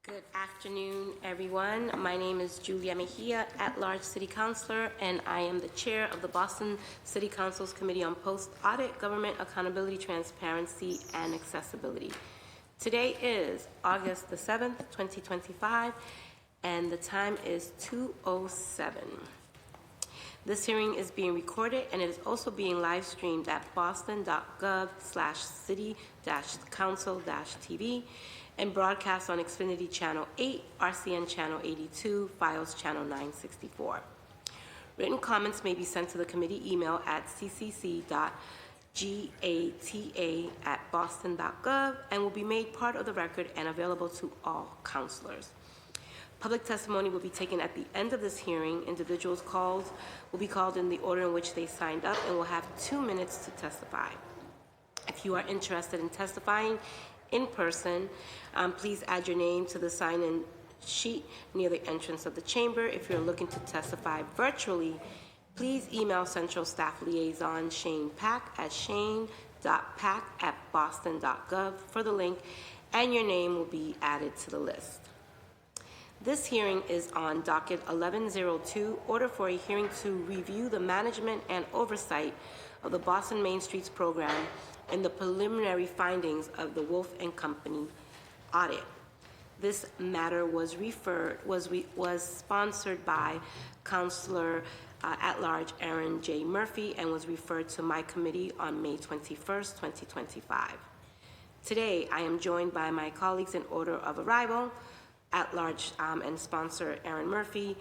Good afternoon, everyone. My name is Julia Mejia, at-large City Councilor, and I am the Chair of the Boston City Council's Committee on Post-Audit, Government Accountability, Transparency, and Accessibility. Today is August the 7th, 2025, and the time is 2:07. This hearing is being recorded, and it is also being live streamed at boston.gov/city-council-tv and broadcast on Xfinity Channel 8, RCN Channel 82, Fios Channel 964. Written comments may be sent to the committee email at ccc.gata@boston.gov and will be made part of the record and available to all councilors. Public testimony will be taken at the end of this hearing. Individuals called will be called in the order in which they signed up and will have 2 minutes to testify. If you are interested in testifying in person, please add your name to the sign-in sheet near the entrance of the chamber. If you're looking to testify virtually, please email Central Staff Liaison Shane Pack at shane.pack@boston.gov for the link, and your name will be added to the list. This hearing is on Docket 1102, order for a hearing to review the management and oversight of the Boston Main Streets program and the preliminary findings of the Wolf and Company audit. This matter was sponsored by Councilor at-large Aaron J. Murphy and was referred to my committee on May 21st, 2025. Today, I am joined by my colleagues in order of arrival, at-large and sponsor Aaron Murphy,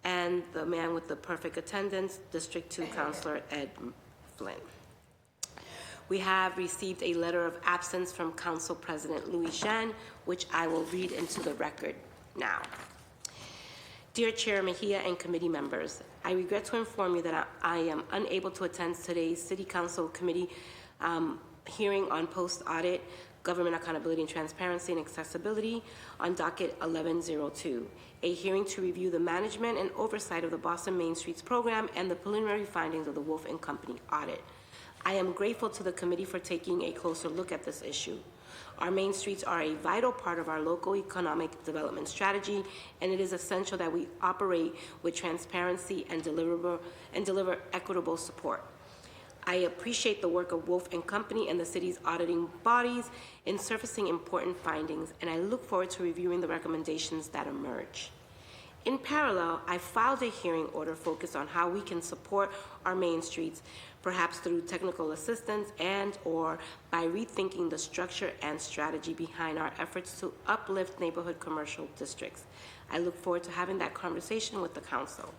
and the man with the perfect attendance, District 2 Councilor Ed Flynn. We have received a letter of absence from Council President Louis Zhen, which I will read into the record now. Dear Chair Mejia and committee members, I regret to inform you that I am unable to attend today's City Council Committee hearing on post-audit, government accountability and transparency and accessibility on Docket 1102, a hearing to review the management and oversight of the Boston Main Streets program and the preliminary findings of the Wolf and Company audit. I am grateful to the committee for taking a closer look at this issue. Our main streets are a vital part of our local economic development strategy, and it is essential that we operate with transparency and deliver equitable support. I appreciate the work of Wolf and Company and the city's auditing bodies in surfacing important findings, and I look forward to reviewing the recommendations that emerge. In parallel, I filed a hearing order focused on how we can support our main streets, perhaps through technical assistance and/or by rethinking the structure and strategy behind our efforts to uplift neighborhood commercial districts. I look forward to having that conversation with the council.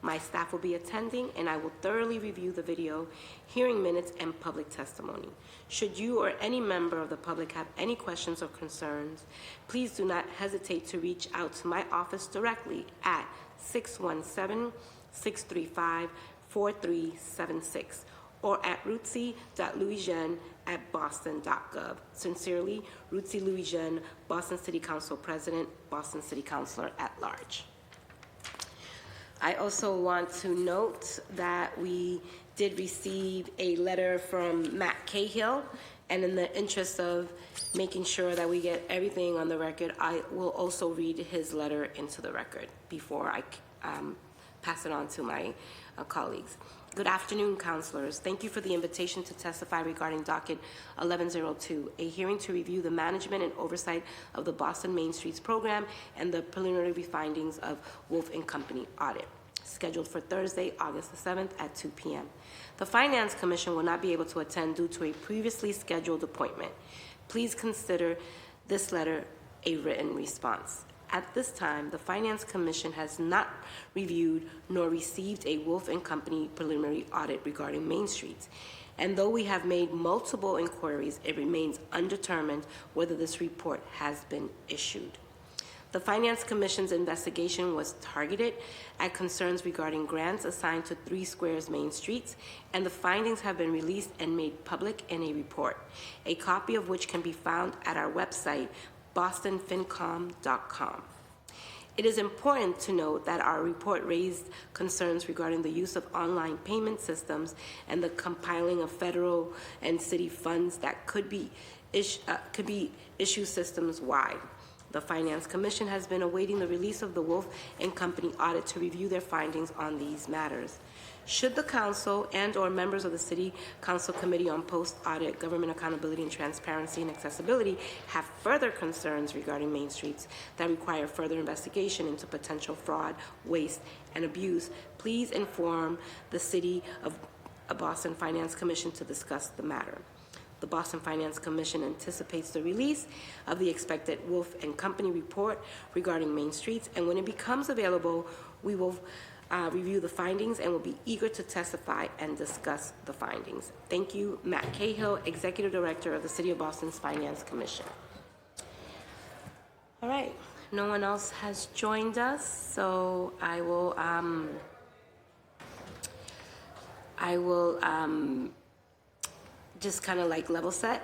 My staff will be attending, and I will thoroughly review the video, hearing minutes, and public testimony. Should you or any member of the public have any questions or concerns, please do not hesitate to reach out to my office directly at 617-635-4376 or at rootsy.louisjean@boston.gov. Sincerely, Rootsy Louis Jean, Boston City Council President, Boston City Councilor at Large. I also want to note that we did receive a letter from Matt Cahill, and in the interest of making sure that we get everything on the record, I will also read his letter into the record before I pass it on to my colleagues. Good afternoon, councilors. Thank you for the invitation to testify regarding Docket 1102, a hearing to review the management and oversight of the Boston Main Streets program and the preliminary findings of Wolf and Company audit, scheduled for Thursday, August the 7th at 2 p.m. The Finance Commission will not be able to attend due to a previously scheduled appointment. Please consider this letter a written response. At this time, the Finance Commission has not reviewed nor received a Wolf and Company preliminary audit regarding Main Streets. And though we have made multiple inquiries, it remains undetermined whether this report has been issued. The Finance Commission's investigation was targeted at concerns regarding grants assigned to 3 Squares Main Streets, and the findings have been released and made public in a report, a copy of which can be found at our website, bostonfincom.com. It is important to note that our report raised concerns regarding the use of online payment systems and the compiling of federal and city funds that could be issue systems wide. The Finance Commission has been awaiting the release of the Wolf and Company audit to review their findings on these matters. Should the council and/or members of the City Council Committee on Post-Audit, Government Accountability and Transparency and Accessibility have further concerns regarding Main Streets that require further investigation into potential fraud, waste, and abuse, please inform the City of Boston Finance Commission to discuss the matter. The Boston Finance Commission anticipates the release of the expected Wolf and Company report regarding Main Streets, and when it becomes available, we will review the findings and will be eager to testify and discuss the findings. Thank you, Matt Cahill, Executive Director of the City of Boston's Finance Commission. All right, no one else has joined us, so I will just kind of like level set.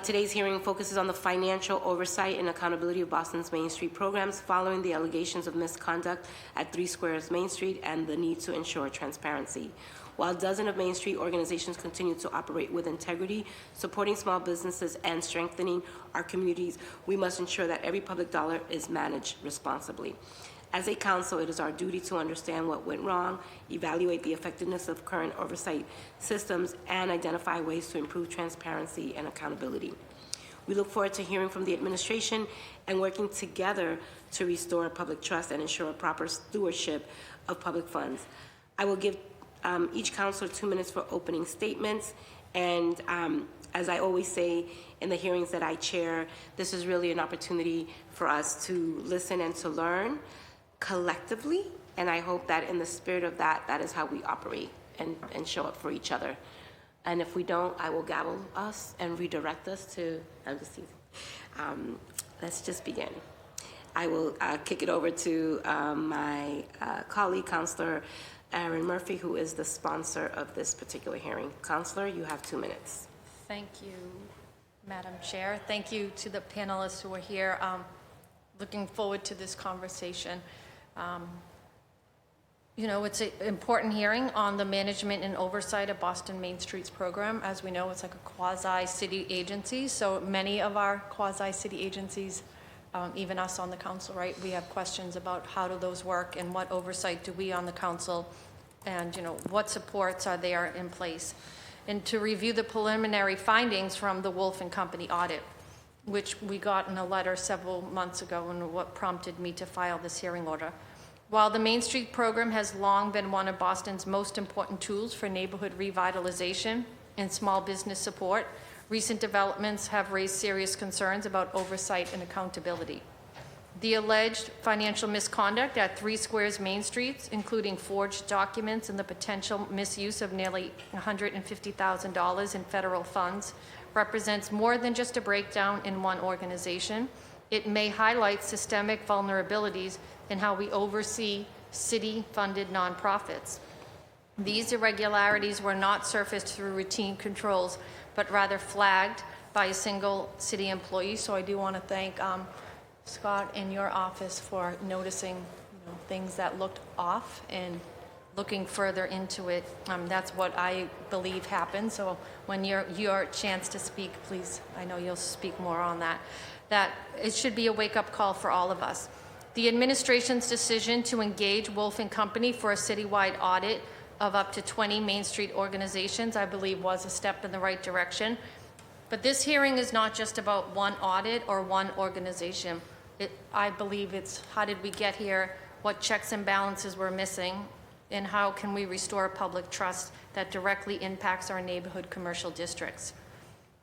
Today's hearing focuses on the financial oversight and accountability of Boston's Main Street programs following the allegations of misconduct at 3 Squares Main Street and the need to ensure transparency. While dozens of Main Street organizations continue to operate with integrity, supporting small businesses and strengthening our communities, we must ensure that every public dollar is managed responsibly. As a council, it is our duty to understand what went wrong, evaluate the effectiveness of current oversight systems, and identify ways to improve transparency and accountability. We look forward to hearing from the administration and working together to restore public trust and ensure proper stewardship of public funds. I will give each councilor 2 minutes for opening statements, and as I always say in the hearings that I chair, this is really an opportunity for us to listen and to learn collectively, and I hope that in the spirit of that, that is how we operate and show up for each other. And if we don't, I will gavel us and redirect us to, I'm just teasing. Let's just begin. I will kick it over to my colleague, Councilor Aaron Murphy, who is the sponsor of this particular hearing. Councilor, you have 2 minutes. Thank you, Madam Chair. Thank you to the panelists who are here. Looking forward to this conversation. It's an important hearing on the management and oversight of Boston Main Streets program. As we know, it's like a quasi-city agency, so many of our quasi-city agencies, even us on the council, right, we have questions about how do those work and what oversight do we on the council, and what supports are there in place. And to review the preliminary findings from the Wolf and Company audit, which we got in a letter several months ago, and what prompted me to file this hearing order. While the Main Street program has long been one of Boston's most important tools for neighborhood revitalization and small business support, recent developments have raised serious concerns about oversight and accountability. The alleged financial misconduct at 3 Squares Main Street, including forged documents and the potential misuse of nearly $150,000 in federal funds, represents more than just a breakdown in one organization. It may highlight systemic vulnerabilities in how we oversee city-funded nonprofits. These irregularities were not surfaced through routine controls, but rather flagged by a single city employee. So I do want to thank Scott in your office for noticing things that looked off and looking further into it. That's what I believe happened. So when your chance to speak, please, I know you'll speak more on that, that it should be a wake-up call for all of us. The administration's decision to engage Wolf and Company for a citywide audit of up to 20 Main Street organizations, I believe, was a step in the right direction. But this hearing is not just about one audit or one organization. I believe it's how did we get here, what checks and balances were missing, and how can we restore public trust that directly impacts our neighborhood commercial districts.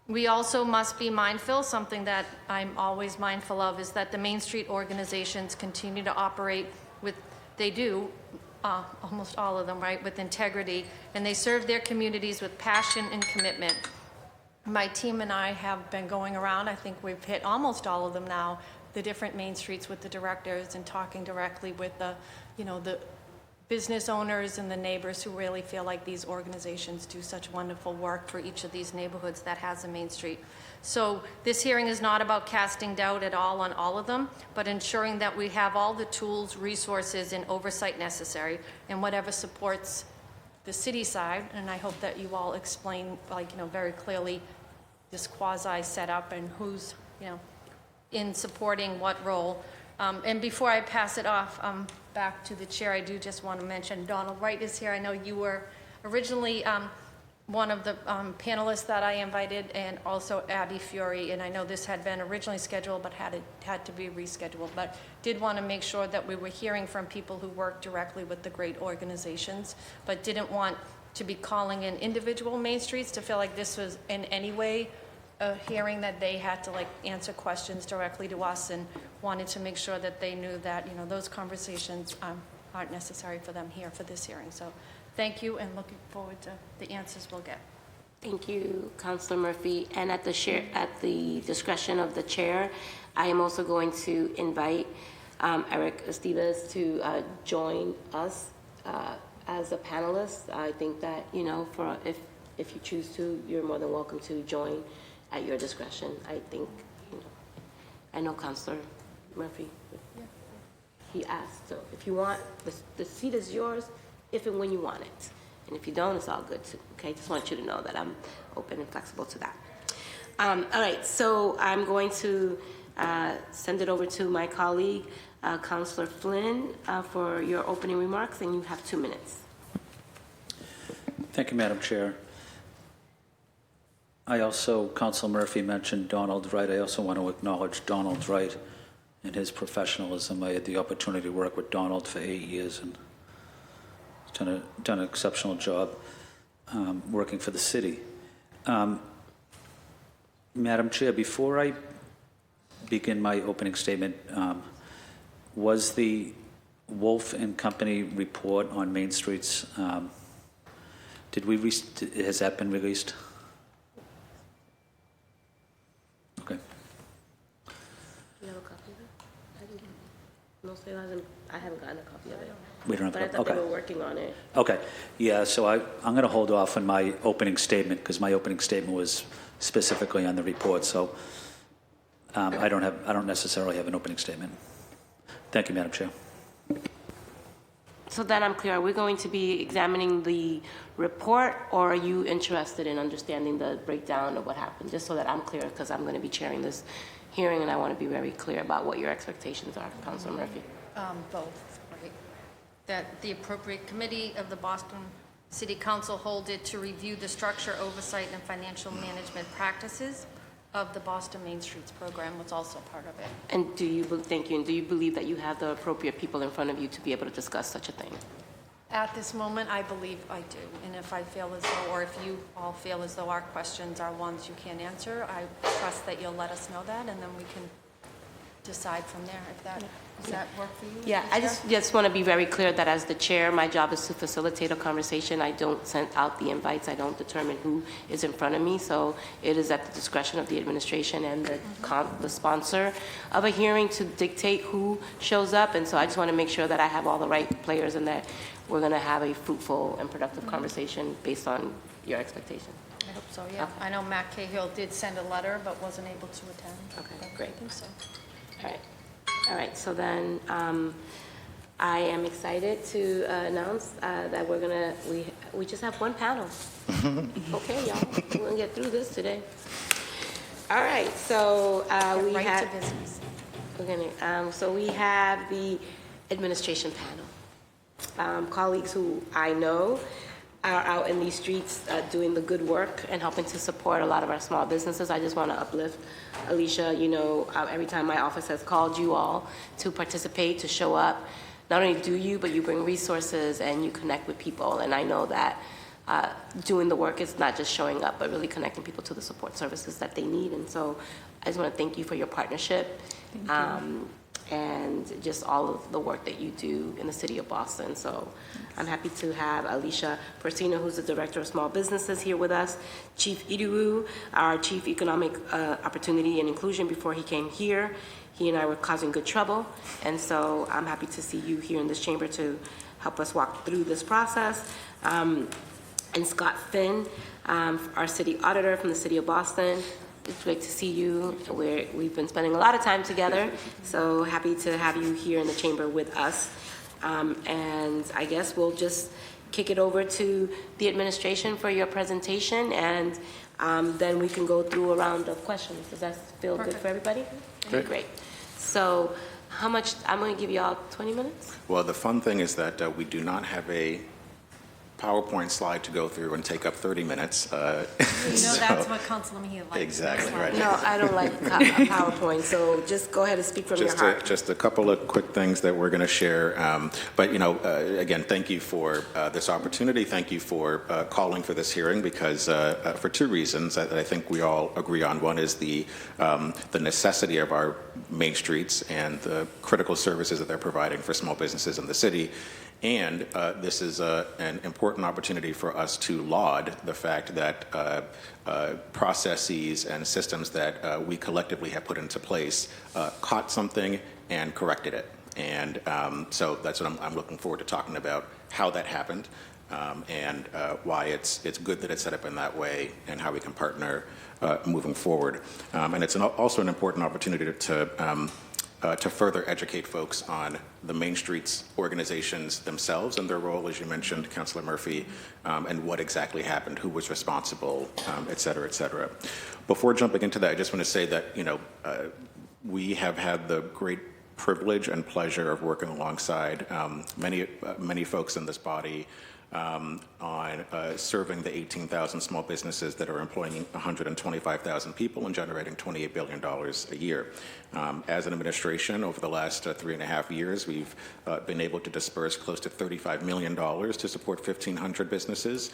We also must be mindful, something that I'm always mindful of, is that the Main Street organizations continue to operate with, they do, almost all of them, right, with integrity, and they serve their communities with passion and commitment. My team and I have been going around, I think we've hit almost all of them now, the different Main Streets with the directors and talking directly with the business owners and the neighbors who really feel like these organizations do such wonderful work for each of these neighborhoods that has a Main Street. So this hearing is not about casting doubt at all on all of them, but ensuring that we have all the tools, resources, and oversight necessary, and whatever supports the city side. And I hope that you all explain, very clearly this quasi setup and who's, in supporting what role. And before I pass it off back to the chair, I do just want to mention Donald Wright is here. I know you were originally one of the panelists that I invited, and also Abby Fury, and I know this had been originally scheduled but had to be rescheduled, but did want to make sure that we were hearing from people who work directly with the great organizations, but didn't want to be calling in individual Main Streets to feel like this was in any way a hearing that they had to like answer questions directly to us, and wanted to make sure that they knew that, you know, those conversations aren't necessary for them here for this hearing. So thank you, and looking forward to the answers we'll get. Thank you, Councilor Murphy. And at the discretion of the chair, I am also going to invite Eric Estevez to join us as a panelist. I think that, you know, if you choose to, you're more than welcome to join at your discretion. I think, you know, I know Councilor Murphy, he asked, so if you want, the seat is yours if and when you want it. And if you don't, it's all good too, okay? Just want you to know that I'm open and flexible to that. All right, so I'm going to send it over to my colleague, Councilor Flynn, for your opening remarks, and you have 2 minutes. Thank you, Madam Chair. I also, Councilor Murphy mentioned Donald Wright. I also want to acknowledge Donald Wright and his professionalism. I had the opportunity to work with Donald for 8 years, and he's done an exceptional job working for the city. Madam Chair, before I begin my opening statement, was the Wolf and Company report on Main Streets, has that been released? Okay. Do you have a copy of it? No, so I haven't gotten a copy of it. We don't have But I a thought copy. they were working on it. Okay, yeah, so I'm going to hold off on my opening statement because my opening statement was specifically on the report, so I don't necessarily have an opening statement. Thank you, Madam Chair. So then I'm clear, are we going to be examining the report, or are you interested in understanding the breakdown of what happened? Just so that I'm clear, because I'm going to be chairing this hearing, and I want to be very clear about what your expectations are, Councilor Murphy. Both, right? That the appropriate committee of the Boston City Council hold it to review the structure, oversight, and financial management practices of the Boston Main Streets program was also part of it. And thank you, and do you believe that you have the appropriate people in front of you to be able to discuss such a thing? At this moment, I believe I do. And if I feel as though, or if you all feel as though our questions are ones you can't answer, I trust that you'll let us know that, and then we can decide from there if that, does that work for you? Yeah, I just want to be very clear that as the chair, my job is to facilitate a conversation. I don't send out the invites. I don't determine who is in front of me. So it is at the discretion of the administration and the sponsor of a hearing to dictate who shows up. And so I just want to make sure that I have all the right players and that we're going to have a fruitful and productive conversation based on your expectations. I hope so, yeah. Okay. I know Matt Cahill did send a letter, but wasn't able to attend. Okay, But great. I think so. All right, so then I am excited to announce that we just have one panel. Okay, y'all, we're gonna get through this today. All right, so Get we right have, to business. so we have the administration panel. Colleagues who I know are out in these streets doing the good work and helping to support a lot of our small businesses. I just want to uplift Alicia. You know, every time my office has called you all to participate, to show up, not only do you, but you bring resources and you connect with people. And I know that doing the work is not just showing up, but really connecting people to the support services that they need. And so I just want to thank you for your partnership. And just all of the work that you do in the city of Boston. So I'm happy to have Alicia Persino, who's the Director of Small Businesses, here with us. Chief Idiwu, our Chief Economic Opportunity and Inclusion, before he came here. He and I were causing good trouble. And so I'm happy to see you here in this chamber to help us walk through this process. And Scott Finn, our City Auditor from the City of Boston. It's great to see you. We've been spending a lot of time together, so happy to have you here in the chamber with us. And I guess we'll just kick it over to the administration for your presentation, and Then we can go through a round of questions. Does that feel good for everybody? Great. Great. So how much, I'm going to give you all 20 minutes? Well, the fun thing is that we do not have a PowerPoint slide to go through and take up 30 minutes. That's what Councilor Mejia likes. Exactly, right. No, I don't like PowerPoint, so just go ahead and speak from your heart. Just a couple of quick things that we're going to share. But, again, thank you for this opportunity. Thank you for calling for this hearing because for two reasons that I think we all agree on. One is the necessity of our main streets and the critical services that they're providing for small businesses in the city. And this is an important opportunity for us to laud the fact that processes and systems that we collectively have put into place caught something and corrected it. And so that's what I'm looking forward to talking about, how that happened and why it's good that it's set up in that way and how we can partner moving forward. And it's also an important opportunity to further educate folks on the Main Streets organizations themselves and their role, as you mentioned, Councilor Murphy, and what exactly happened, who was responsible, et cetera, et cetera. Before jumping into that, I just want to say that, we have had the great privilege and pleasure of working alongside many folks in this body on serving the 18,000 small businesses that are employing 125,000 people and generating $28 billion a year. As an administration, over the last 3.5 years, we've been able to disperse close to $35 million to support 1,500 businesses.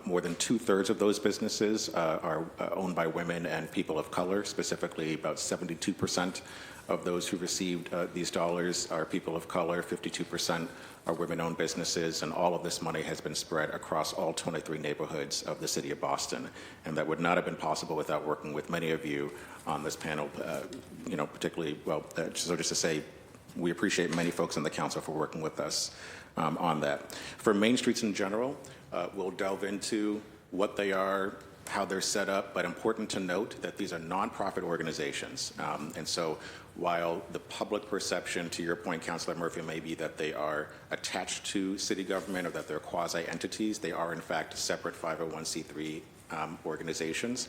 More than 2/3 of those businesses are owned by women and people of color, specifically about 72% of those who received these dollars are people of color, 52% are women-owned businesses, and all of this money has been spread across all 23 neighborhoods of the city of Boston. And that would not have been possible without working with many of you on this panel, particularly, so just to say, we appreciate many folks on the council for working with us on that. For Main Streets in general, we'll delve into what they are, how they're set up, but important to note that these are nonprofit organizations. And so while the public perception, to your point, Councilor Murphy, may be that they are attached to city government or that they're quasi-entities, they are in fact separate 501c3 organizations,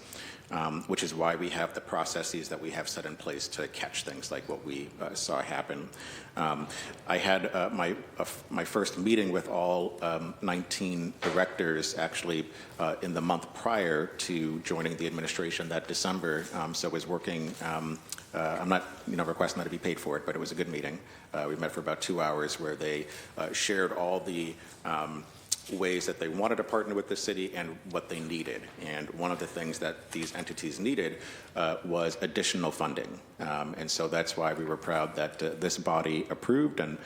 which is why we have the processes that we have set in place to catch things like what we saw happen. I had my first meeting with all 19 directors actually in the month prior to joining the administration that December, so I was working, I'm not requesting that to be paid for it, but it was a good meeting. We met for about 2 hours where they shared all the ways that they wanted to partner with the city and what they needed. And one of the things that these entities needed was additional funding. And so that's why we were proud that this body approved and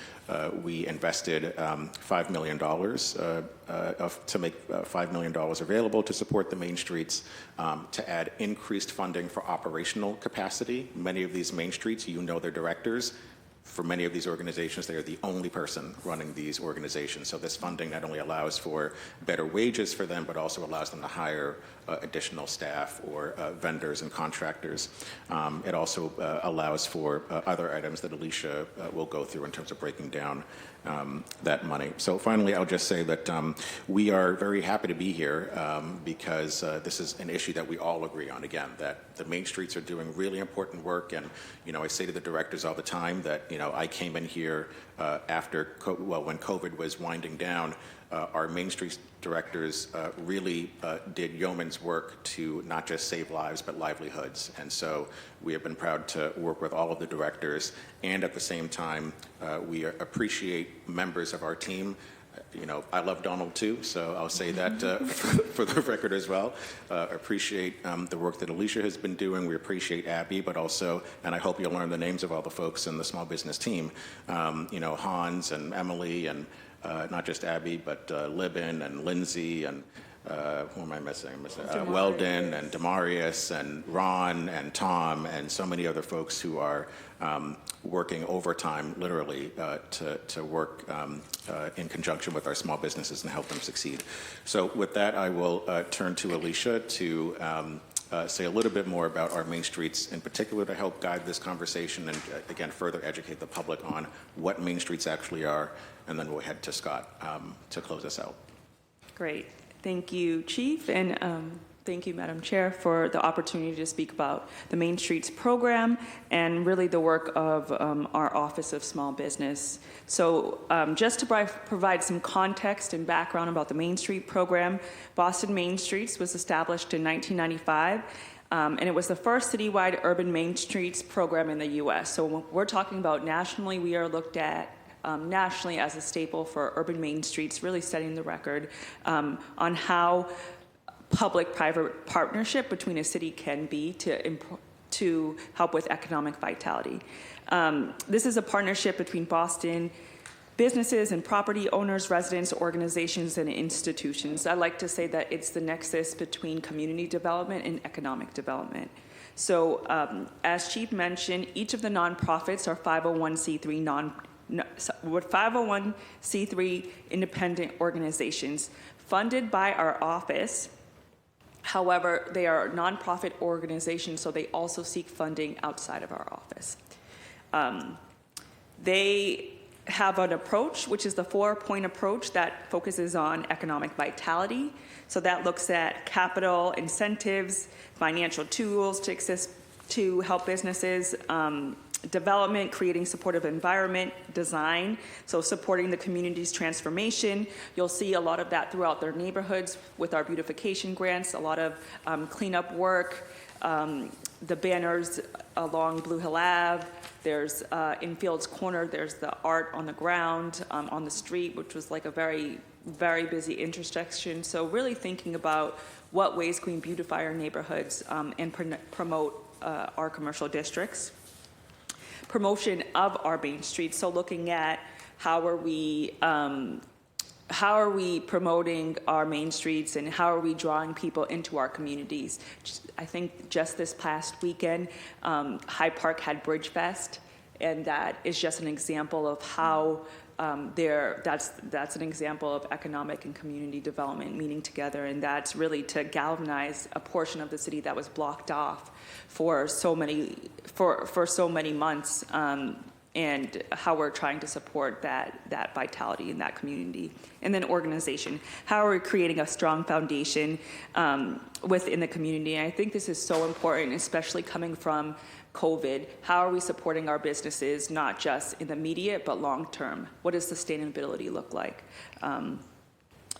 we invested $5 million to make $5 million available to support the Main Streets, to add increased funding for operational capacity. Many of these Main Streets, their directors. For many of these organizations, they are the only person running these organizations. So this funding not only allows for better wages for them, but also allows them to hire additional staff or vendors and contractors. It also allows for other items that Alicia will go through in terms of breaking down that money. So finally, I'll just say that we are very happy to be here because this is an issue that we all agree on, again, that the Main Streets are doing really important work. And, I say to the directors all the time that, I came in here after, when COVID was winding down. Our Main Street directors really did yeoman's work to not just save lives, but livelihoods. And so we have been proud to work with all of the directors. And at the same time, we appreciate members of our team. I love Donald too, so I'll say that for the record as well. Appreciate the work that Alicia has been doing. We appreciate Abby, but also, and I hope you'll learn the names of all the folks in the small business team, Hans and Emily and not just Abby, but Libin and Lindsay and who am I missing? Weldon and Demarius and Ron and Tom and so many other folks who are working overtime, literally, to work in conjunction with our small businesses and help them succeed. So with that, I will turn to Alicia to say a little bit more about our Main Streets in particular to help guide this conversation and, again, further educate the public on what Main Streets actually are, and then we'll head to Scott to close us out. Great. Thank you, Chief, and Thank you, Madam Chair, for the opportunity to speak about the Main Streets program and really the work of our Office of Small Business. So just to provide some context and background about the Main Street program, Boston Main Streets was established in 1995, and it was the first citywide urban Main Streets program in the U.S. So when we're talking about nationally, we are looked at nationally as a staple for urban Main Streets, really setting the record on how public-private partnership between a city can be to help with economic vitality. This is a partnership between Boston businesses and property owners, residents, organizations, and institutions. I like to say that it's the nexus between community development and economic development. So as Chief mentioned, each of the nonprofits are 501c3 independent organizations funded by our office. However, they are nonprofit organizations, so they also seek funding outside of our office. They have an approach, which is the 4-point approach that focuses on economic vitality. So that looks at capital, incentives, financial tools to help businesses, development, creating supportive environment, design, so supporting the community's transformation. You'll see a lot of that throughout their neighborhoods with our beautification grants, a lot of cleanup work, the banners along Blue Hill Ave. There's in Fields Corner, there's the art on the ground, on the street, which was like a very, very busy intersection. So really thinking about what ways can we beautify our neighborhoods and promote our commercial districts. Promotion of our Main Streets, so looking at how are we promoting our Main Streets and how are we drawing people into our communities. I think just this past weekend, Hyde Park had Bridge Fest, and that is just an example of how that's an example of economic and community development meeting together, and that's really to galvanize a portion of the city that was blocked off for so many months, and how we're trying to support that vitality in that community. And then organization, how are we creating a strong foundation within the community? And I think this is so important, especially coming from COVID. How are we supporting our businesses, not just in the immediate, but long term? What does sustainability look like?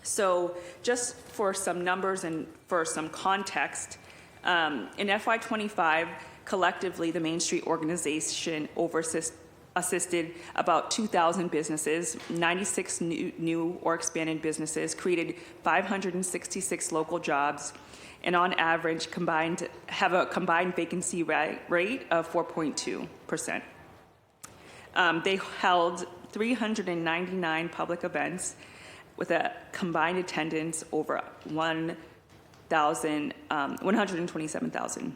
So just for some numbers and for some context, in FY25, collectively, the Main Street organization assisted about 2,000 businesses, 96 new or expanded businesses, created 566 local jobs, and on average have a combined vacancy rate of 4.2%. They held 399 public events with a combined attendance over 127,000,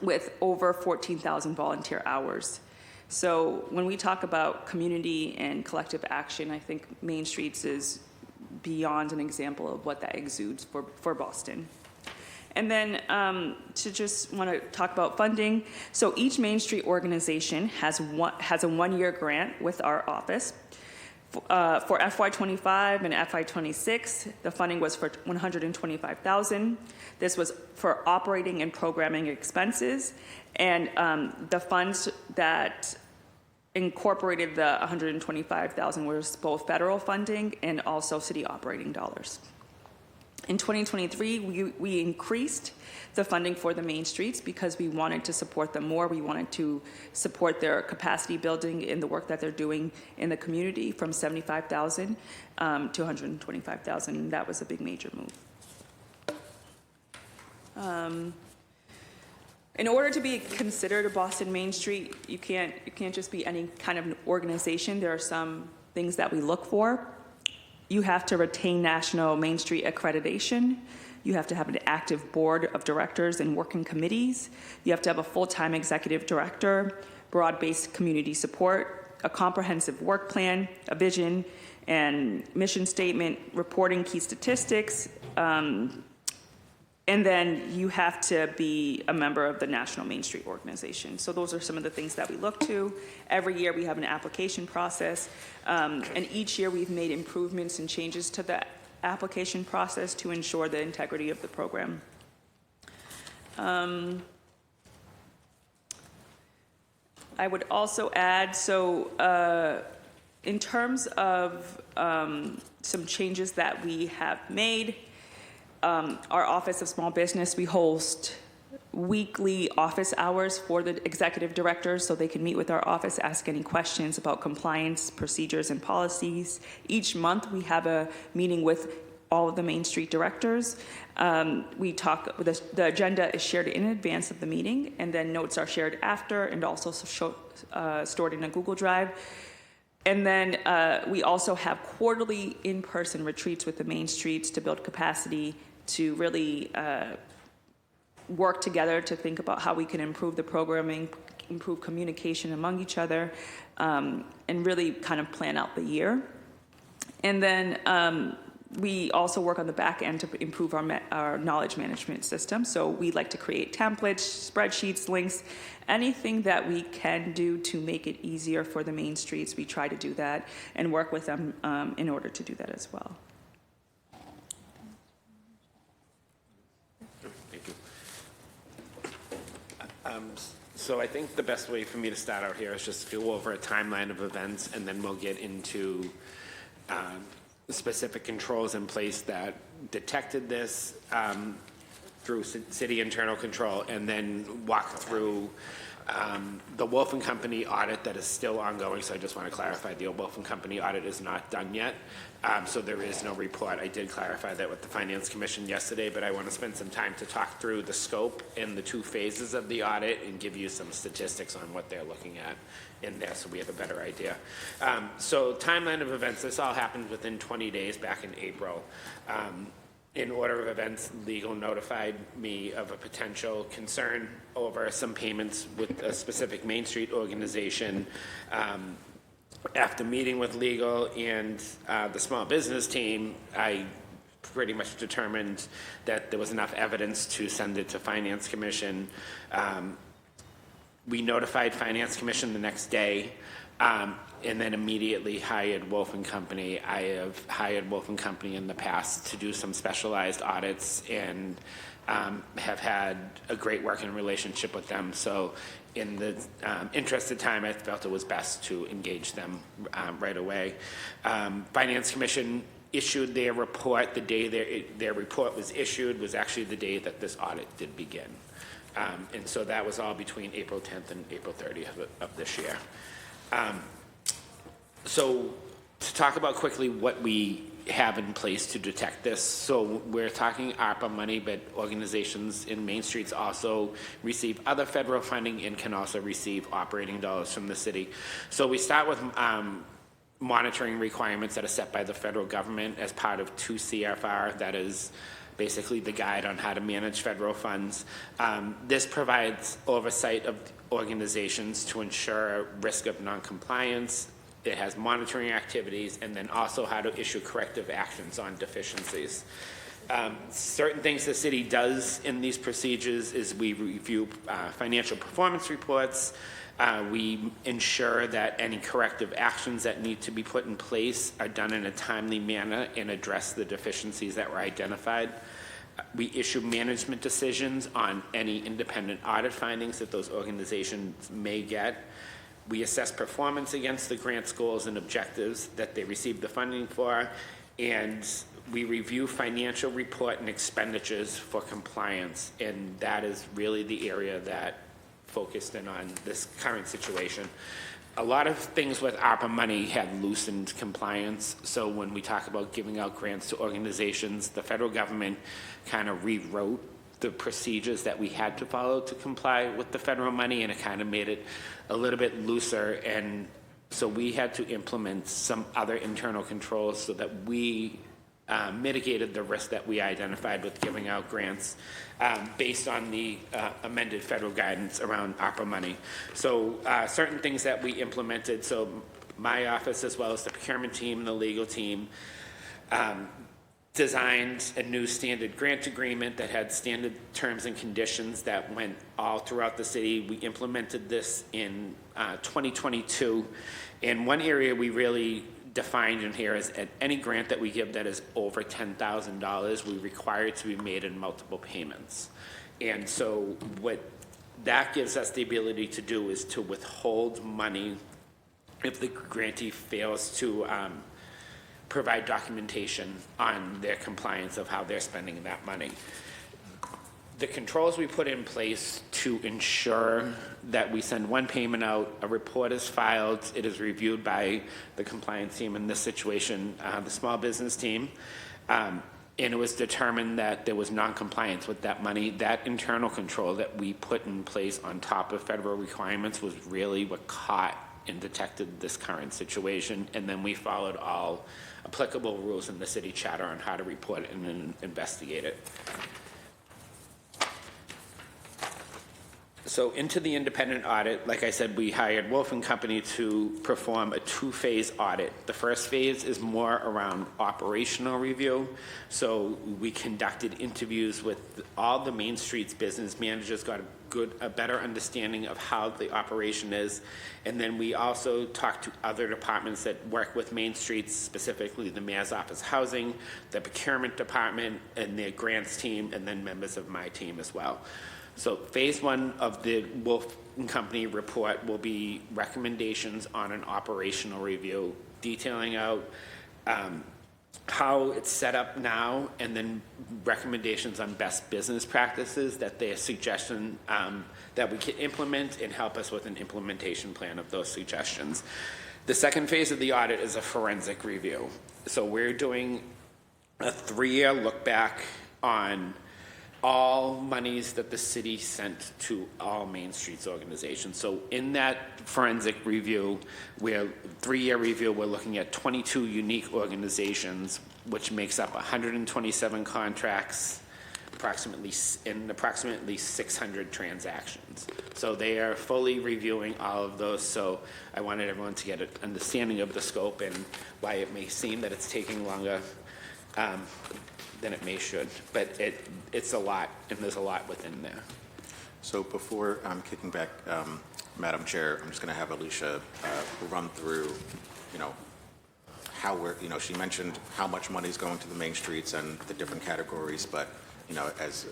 with over 14,000 volunteer hours. So when we talk about community and collective action, I think Main Streets is beyond an example of what that exudes for Boston. And then to just want to talk about funding. So each Main Street organization has a one-year grant with our office. For FY25 and FY26, the funding was for $125,000. This was for operating and programming expenses, and the funds that incorporated the $125,000 was both federal funding and also city operating dollars. In 2023, we increased the funding for the Main Streets because we wanted to support them more. We wanted to support their capacity building in the work that they're doing in the community, from $75,000 to $125,000. And that was a big major move. In order to be considered a Boston Main Street, you can't just be any kind of organization. There are some things that we look for. You have to retain National Main Street accreditation. You have to have an active board of directors and working committees. You have to have a full-time executive director, broad-based community support, a comprehensive work plan, a vision and mission statement, reporting key statistics, and then you have to be a member of the National Main Street organization. So those are some of the things that we look to. Every year we have an application process, and each year we've made improvements and changes to the application process to ensure the integrity of the program. I would also add, in terms of some changes that we have made, our Office of Small Business, we host weekly office hours for the executive directors so they can meet with our office, ask any questions about compliance, procedures, and policies. Each month we have a meeting with all of the Main Street directors. We talk, the agenda is shared in advance of the meeting, and then notes are shared after and also stored in a Google Drive. And then we also have quarterly in-person retreats with the Main Streets to build capacity to really work together to think about how we can improve the programming, improve communication among each other, and really kind of plan out the year. And then we also work on the back end to improve our knowledge management system. So we like to create templates, spreadsheets, links, anything that we can do to make it easier for the Main Streets. We try to do that and work with them in order to do that as well. Thank you. So I think the best way for me to start out here is just to go over a timeline of events, and then we'll get into specific controls in place that detected this through city internal control, and then walk through the Wolf & Company audit that is still ongoing. So I just want to clarify, the Wolf & Company audit is not done yet. So there is no report. I did clarify that with the Finance Commission yesterday, but I want to spend some time to talk through the scope and the two phases of the audit and give you some statistics on what they're looking at in there so we have a better idea. So timeline of events, this all happened within 20 days back in April. In order of events, legal notified me of a potential concern over some payments with a specific Main Street organization. After meeting with legal and the small business team, I pretty much determined that there was enough evidence to send it to Finance Commission. We notified Finance Commission the next day, and then immediately hired Wolf & Company. I have hired Wolf & Company in the past to do some specialized audits and have had a great working relationship with them. So in the interest of time, I felt it was best to engage them right away. Finance Commission issued their report. The day their report was issued was actually the day that this audit did begin. And so that was all between April 10th and April 30th of this year. So to talk about quickly what we have in place to detect this. So we're talking ARPA money, but organizations in Main Streets also receive other federal funding and can also receive operating dollars from the city. So we start with monitoring requirements that are set by the federal government as part of 2 CFR, that is basically the guide on how to manage federal funds. This provides oversight of organizations to ensure risk of noncompliance. It has monitoring activities, and then also how to issue corrective actions on deficiencies. Certain things the city does in these procedures is we review financial performance reports. We ensure that any corrective actions that need to be put in place are done in a timely manner and address the deficiencies that were identified. We issue management decisions on any independent audit findings that those organizations may get. We assess performance against the grant's goals and objectives that they received the funding for, and we review financial report and expenditures for compliance, and that is really the area that focused in on this current situation. A lot of things with ARPA money had loosened compliance, so when we talk about giving out grants to organizations, the federal government kind of rewrote the procedures that we had to follow to comply with the federal money, and it kind of made it a little bit looser, and so we had to implement some other internal controls so that we mitigated the risk that we identified with giving out grants based on the amended federal guidance around ARPA money. So certain things that we implemented, so my office as well as the procurement team and the legal team designed a new standard grant agreement that had standard terms and conditions that went all throughout the city. We implemented this in 2022. And one area we really defined in here is at any grant that we give that is over $10,000, we require it to be made in multiple payments. And so what that gives us the ability to do is to withhold money if the grantee fails to provide documentation on their compliance of how they're spending that money. The controls we put in place to ensure that we send one payment out, a report is filed, it is reviewed by the compliance team, in this situation, the small business team, and it was determined that there was non-compliance with that money. That internal control that we put in place on top of federal requirements was really what caught and detected this current situation, and then we followed all applicable rules in the city charter on how to report it and investigate it. So into the independent audit, like I said, we hired Wolf & Company to perform a two-phase audit. The first phase is more around operational review. So we conducted interviews with all the Main Street's business managers, got a better understanding of how the operation is. And then we also talked to other departments that work with Main Street, specifically the Mayor's Office Housing, the Procurement Department, and their grants team, and then members of my team as well. So phase one of the Wolf & Company report will be recommendations on an operational review, detailing out how it's set up now, and then recommendations on best business practices that they're suggesting that we can implement, and help us with an implementation plan of those suggestions. The second phase of the audit is a forensic review. So we're doing a 3-year look back on all monies that the city sent to all Main Street's organizations. So in that forensic review, 3-year review, we're looking at 22 unique organizations, which makes up 127 contracts, approximately 600 transactions. So they are fully reviewing all of those. So I wanted everyone to get an understanding of the scope and why it may seem that it's taking longer than it may should, but it's a lot, and there's a lot within there. So before I'm kicking back, Madam Chair, I'm just going to have Alicia run through, how we're, she mentioned how much money is going to the Main Streets and the different categories, but, as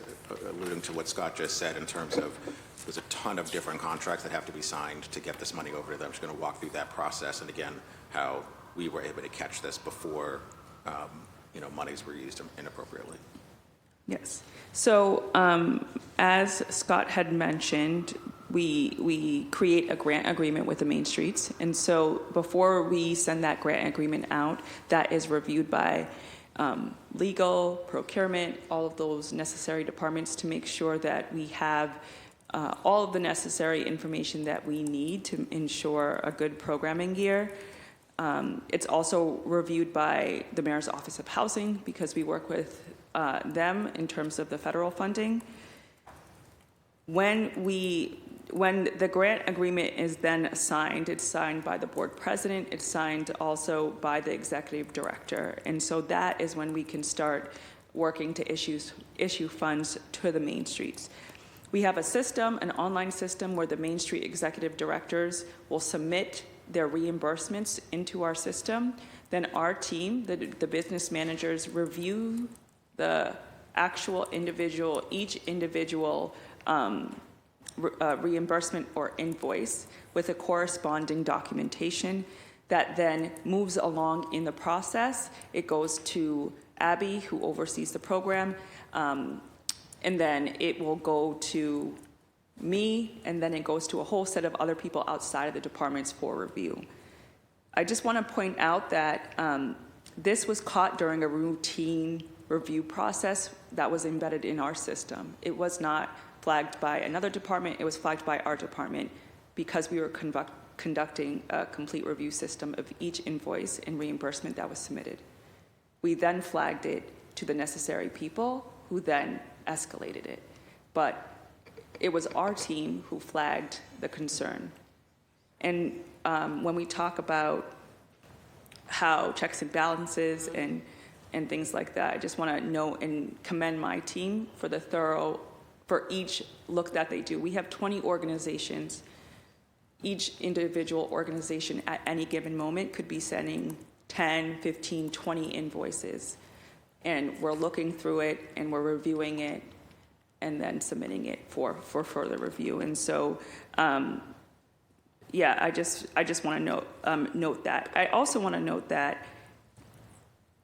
alluding to what Scott just said in terms of there's a ton of different contracts that have to be signed to get this money over to them. I'm just going to walk through that process, and again, how we were able to catch this before monies were used inappropriately. Yes. So as Scott had mentioned, we create a grant agreement with the Main Streets. And so before we send that grant agreement out, that is reviewed by legal, procurement, all of those necessary departments to make sure that we have all of the necessary information that we need to ensure a good programming year. It's also reviewed by the Mayor's Office of Housing, because we work with them in terms of the federal funding. When the grant agreement is then signed, it's signed by the board president, it's signed also by the executive director. And so that is when we can start working to issue funds to the Main Streets. We have a system, an online system, where the Main Street executive directors will submit their reimbursements into our system. Then our team, the business managers, review the actual each individual reimbursement or invoice with a corresponding documentation that then moves along in the process. It goes to Abby, who oversees the program, and then it will go to me, and then it goes to a whole set of other people outside of the departments for review. I just want to point out that this was caught during a routine review process that was embedded in our system. It was not flagged by another department, it was flagged by our department, because we were conducting a complete review system of each invoice and reimbursement that was submitted. We then flagged it to the necessary people, who then escalated it. But it was our team who flagged the concern. And when we talk about how checks and balances and things like that, I just want to note and commend my team for each look that they do. We have 20 organizations. Each individual organization at any given moment could be sending 10, 15, 20 invoices. And we're looking through it, and we're reviewing it. and then submitting it for further review. And so, yeah, I just want to note that. I also want to note that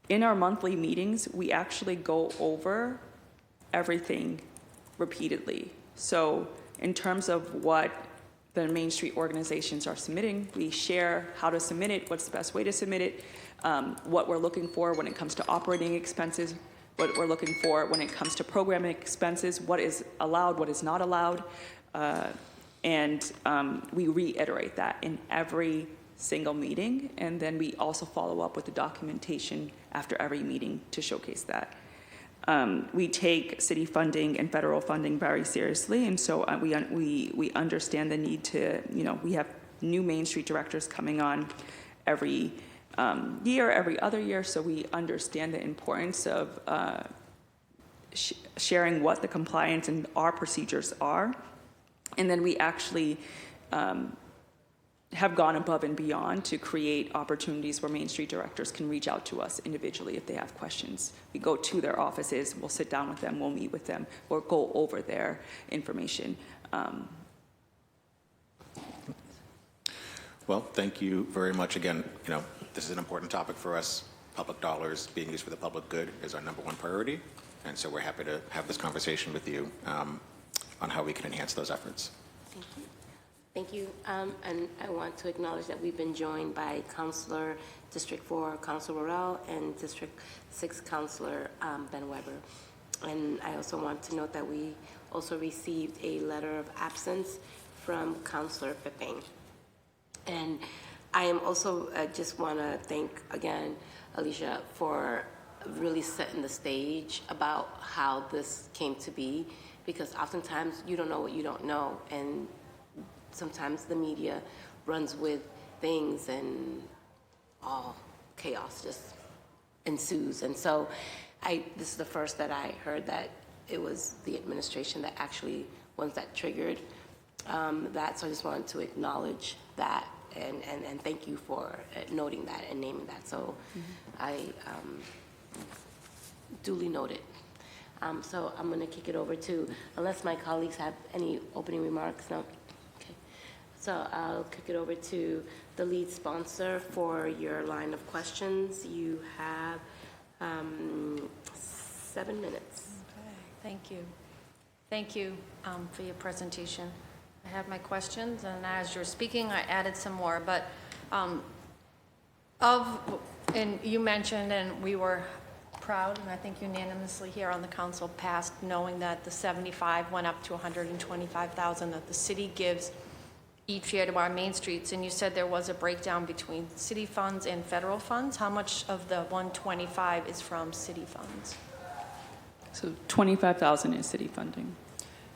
in our monthly meetings, we actually go over everything repeatedly. So in terms of what the Main Street organizations are submitting, we share how to submit it, what's the best way to submit it, what we're looking for when it comes to operating expenses, what we're looking for when it comes to programming expenses, what is allowed, what is not allowed, and we reiterate that in every single meeting, and then we also follow up with the documentation after every meeting to showcase that. We take city funding and federal funding very seriously, and so we understand the need to, we have new Main Street directors coming on every year, every other year, so we understand the importance of sharing what the compliance and our procedures are, and then we actually have gone above and beyond to create opportunities where Main Street directors can reach out to us individually if they have questions. We go to their offices, we'll sit down with them, we'll meet with them, or go over their information. Well, thank you very much. Again, this is an important topic for us. Public dollars being used for the public good is our number one priority. And so we're happy to have this conversation with you on how we can enhance those efforts. Thank you. Thank you. And I want to acknowledge that we've been joined by Councilor District 4, Councilor Worrell, and District 6, Councilor Ben Weber. And I also want to note that we also received a letter of absence from Councilor Pipping. And I am also, just want to thank again, Alicia, for really setting the stage about how this came to be, because oftentimes you don't know what you don't know, and sometimes the media runs with things and all chaos just ensues. And so this is the first that I heard that it was the administration that actually ones that triggered that. So I just wanted to acknowledge that and thank you for noting that and naming that. So I duly noted. So I'm going to kick it over to, unless my colleagues have any opening remarks. No? Okay. So I'll kick it over to the lead sponsor for your line of questions. You have 7 minutes. Okay, thank you. Thank you for your presentation. I have my questions, and as you're speaking, I added some more. But and you mentioned, and we were proud, and I think unanimously here on the council passed, knowing that the 75 went up to 125,000 that the city gives each year to our main streets. And you said there was a breakdown between city funds and federal funds. How much of the 125 is from city funds? So 25,000 is city funding.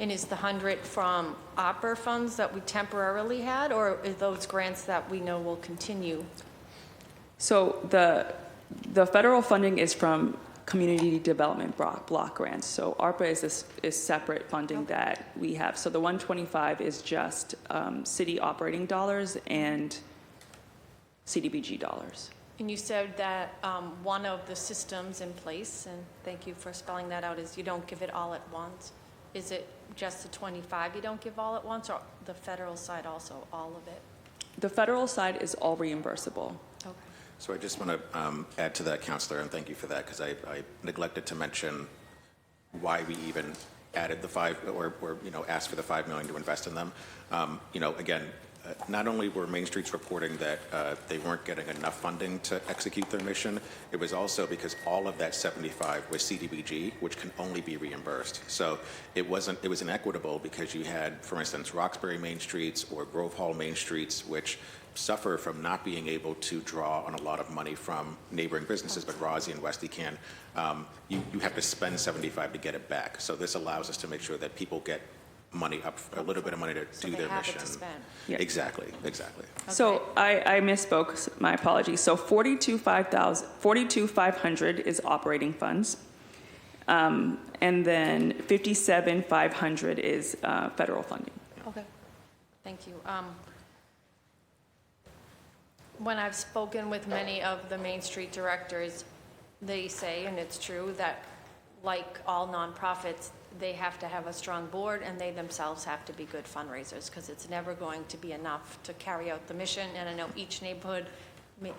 And is the 100 from opera funds that we temporarily had, or are those grants that we know will continue? So the federal funding is from community development block grants. So ARPA is separate funding that we have. So the 125 is just city operating dollars and CDBG dollars. And you said that one of the systems in place, and thank you for spelling that out, is you don't give it all at once. Is it just the 25 you don't give all at once, or the federal side also, all of it? The federal side is all reimbursable. Okay. So I just want to add to that, Councillor, and thank you for that, because I neglected to mention why we even added the asked for the $5 million to invest in them. Again, not only were Main Streets reporting that they weren't getting enough funding to execute their mission, it was also because all of that 75 was CDBG, which can only be reimbursed. So it was inequitable because you had, for instance, Roxbury Main Streets or Grove Hall Main Streets, which suffer from not being able to draw on a lot of money from neighboring businesses, but Rossi and Westy can. You have to spend 75 to get it back. So this allows us to make sure that people get money up, a little bit of money to do their mission. To spend. Yeah. Exactly. Okay. So I misspoke, my apologies. So 42,500 is operating funds. And then 57,500 is federal funding. Okay, thank you. When I've spoken with many of the Main Street directors, they say, and it's true, that like all nonprofits, they have to have a strong board, and they themselves have to be good fundraisers, because it's never going to be enough to carry out the mission. And I know each neighborhood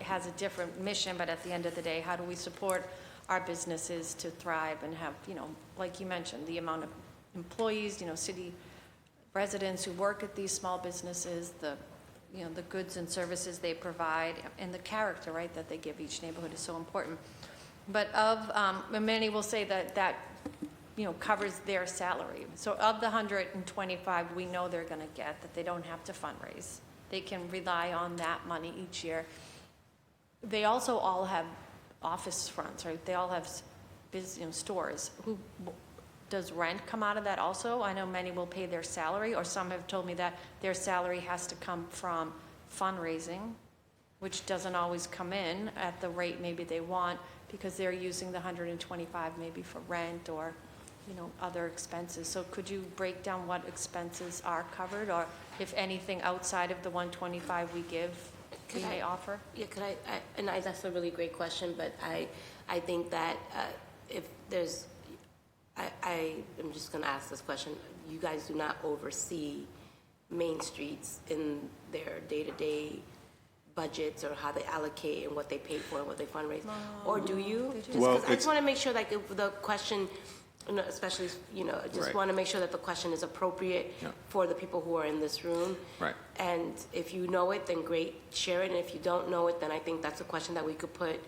has a different mission, but at the end of the day, how do we support our businesses to thrive and have, like you mentioned, the amount of employees, city residents who work at these small businesses, the goods and services they provide, and the character, right, that they give each neighborhood is so important. But many will say that covers their salary. So of the 125 we know they're gonna get, that they don't have to fundraise. They can rely on that money each year. They also all have office fronts, right? They all have stores. Does rent come out of that also? I know many will pay their salary, or some have told me that their salary has to come from fundraising, which doesn't always come in at the rate maybe they want, because they're using the 125 maybe for rent or, other expenses. So could you break down what expenses are covered, or if anything outside of the 125 we give, we may offer? Yeah, that's a really great question, but I think that if there's, I am just going to ask this question. You guys do not oversee Main Streets in their day-to-day budgets, or how they allocate and what they pay for and what they fundraise, or do you? I just want to make sure, like, if the question, especially, just Right. want to make sure that the question is appropriate for the people who are in this room. Right. And if you know it, then great, share it. And if you don't know it, then I think that's a question that we could put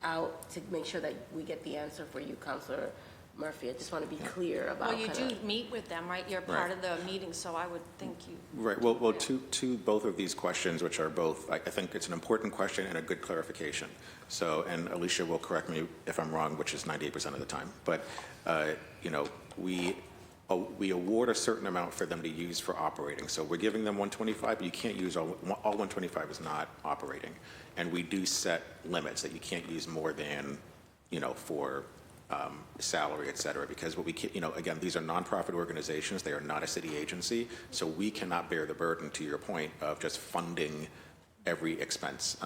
out to make sure that we get the answer for you, Councilor Murphy. I just want to be clear about. Well, you do meet with them, right? You're part of the meeting, so I would think you. Right. Well, to both of these questions, which are both, I think it's an important question and a good clarification. So, and Alicia will correct me if I'm wrong, which is 98% of the time. But, we award a certain amount for them to use for operating. So we're giving them 125, but you can't use all 125 is not operating. And we do set limits that you can't use more than, for salary, et cetera, because what we can, again, these are nonprofit organizations. They are not a city agency, so we cannot bear the burden, to your point, of just funding every expense.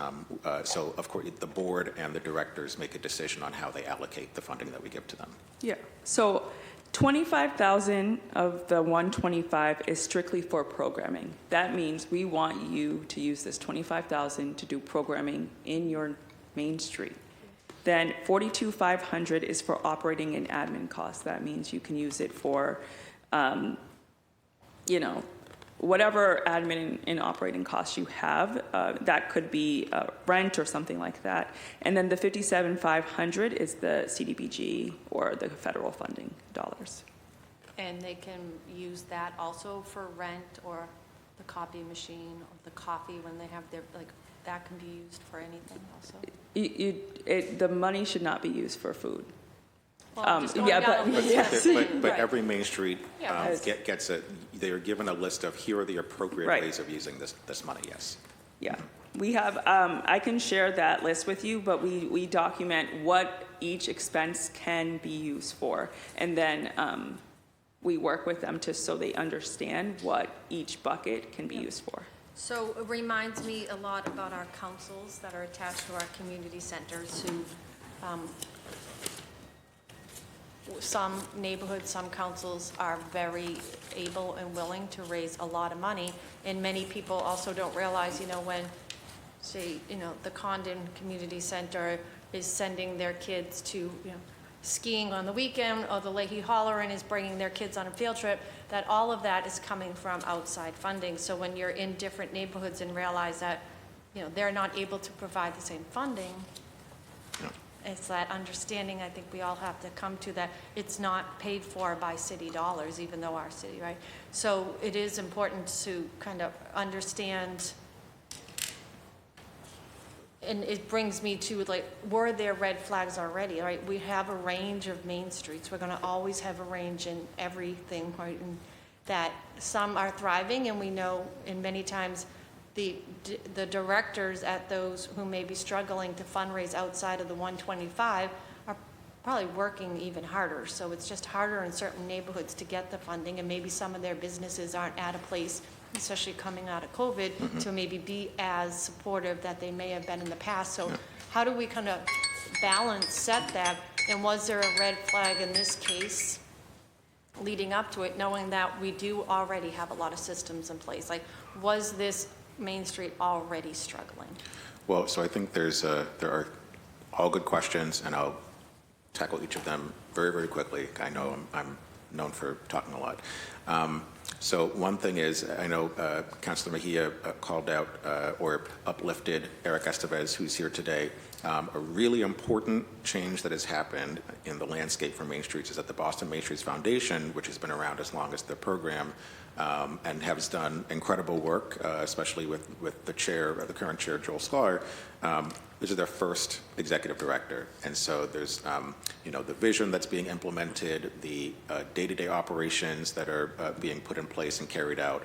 So, of course, the board and the directors make a decision on how they allocate the funding that we give to them. Yeah, so 25,000 of the 125 is strictly for programming. That means we want you to use this 25,000 to do programming in your Main Street. Then 42,500 is for operating and admin costs. That means you can use it for, whatever admin and operating costs you have. That could be rent or something like that. And then the 57,500 is the CDBG or the federal funding dollars. And they can use that also for rent, or the copy machine, or the coffee when they have their, that can be used for anything also? The money should not be used for food. Well, I'm just going down the list. Yes. But Right. every Main Street Yeah. gets they are given a list of here are the appropriate Right. ways of using this money, yes. Yeah, we have, I can share that list with you, but we document what each expense can be used for. And then we work with them so they understand what each bucket can be used for. So it reminds me a lot about our councils that are attached to our community centers, who, some neighborhoods, some councils are very able and willing to raise a lot of money. And many people also don't realize, when, say, the Condon Community Center is sending their kids to, skiing on the weekend, or the Leahy Holleran is bringing their kids on a field trip, that all of that is coming from outside funding. So when you're in different neighborhoods and realize that, they're not able to provide the same funding, it's that understanding I think we all have to come to, that it's not paid for by city dollars, even though our city, right? So it is important to kind of understand. And it brings me to, were there red flags already, right? We have a range of Main Streets. We're going to always have a range in everything, right? And that some are thriving, and we know, and many times the directors at those who may be struggling to fundraise outside of the 125 are probably working even harder. So it's just harder in certain neighborhoods to get the funding, and maybe some of their businesses aren't at a place, especially coming out of COVID, to maybe be as supportive that they may have been in the past. So how do we kind of balance, set that? And was there a red flag in this case leading up to it, knowing that we do already have a lot of systems in place? Like, was this Main Street already struggling? Well, so I think there are all good questions, and I'll tackle each of them very, very quickly. I know I'm known for talking a lot. So one thing is, I know Councilor Mejia called out or uplifted Eric Estevez, who's here today. A really important change that has happened in the landscape for Main Streets is that the Boston Main Streets Foundation, which has been around as long as the program, and has done incredible work, especially with the chair, the current chair, Joel Sklar. This is their first executive director. And so there's, the vision that's being implemented, the day-to-day operations that are being put in place and carried out,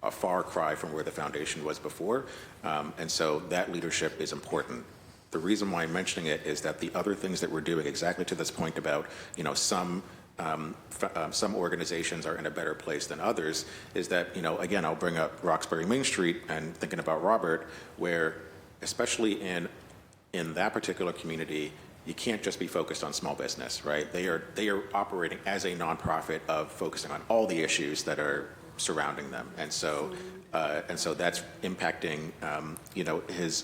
a far cry from where the foundation was before. And so that leadership is important. The reason why I'm mentioning it is that the other things that we're doing, exactly to this point about, some organizations are in a better place than others, is that, again, I'll bring up Roxbury Main Street and thinking about Robert, where especially in that particular community, you can't just be focused on small business, right? They are operating as a nonprofit of focusing on all the issues that are surrounding them, and so that's impacting his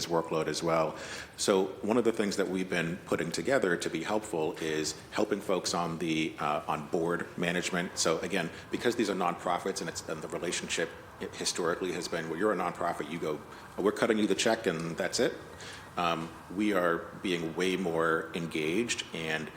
workload as well. So one of the things that we've been putting together to be helpful is helping folks on the on board management. So again, because these are nonprofits and the relationship historically has been, well, you're a nonprofit, you go, we're cutting you the check and that's it. We are being way more engaged and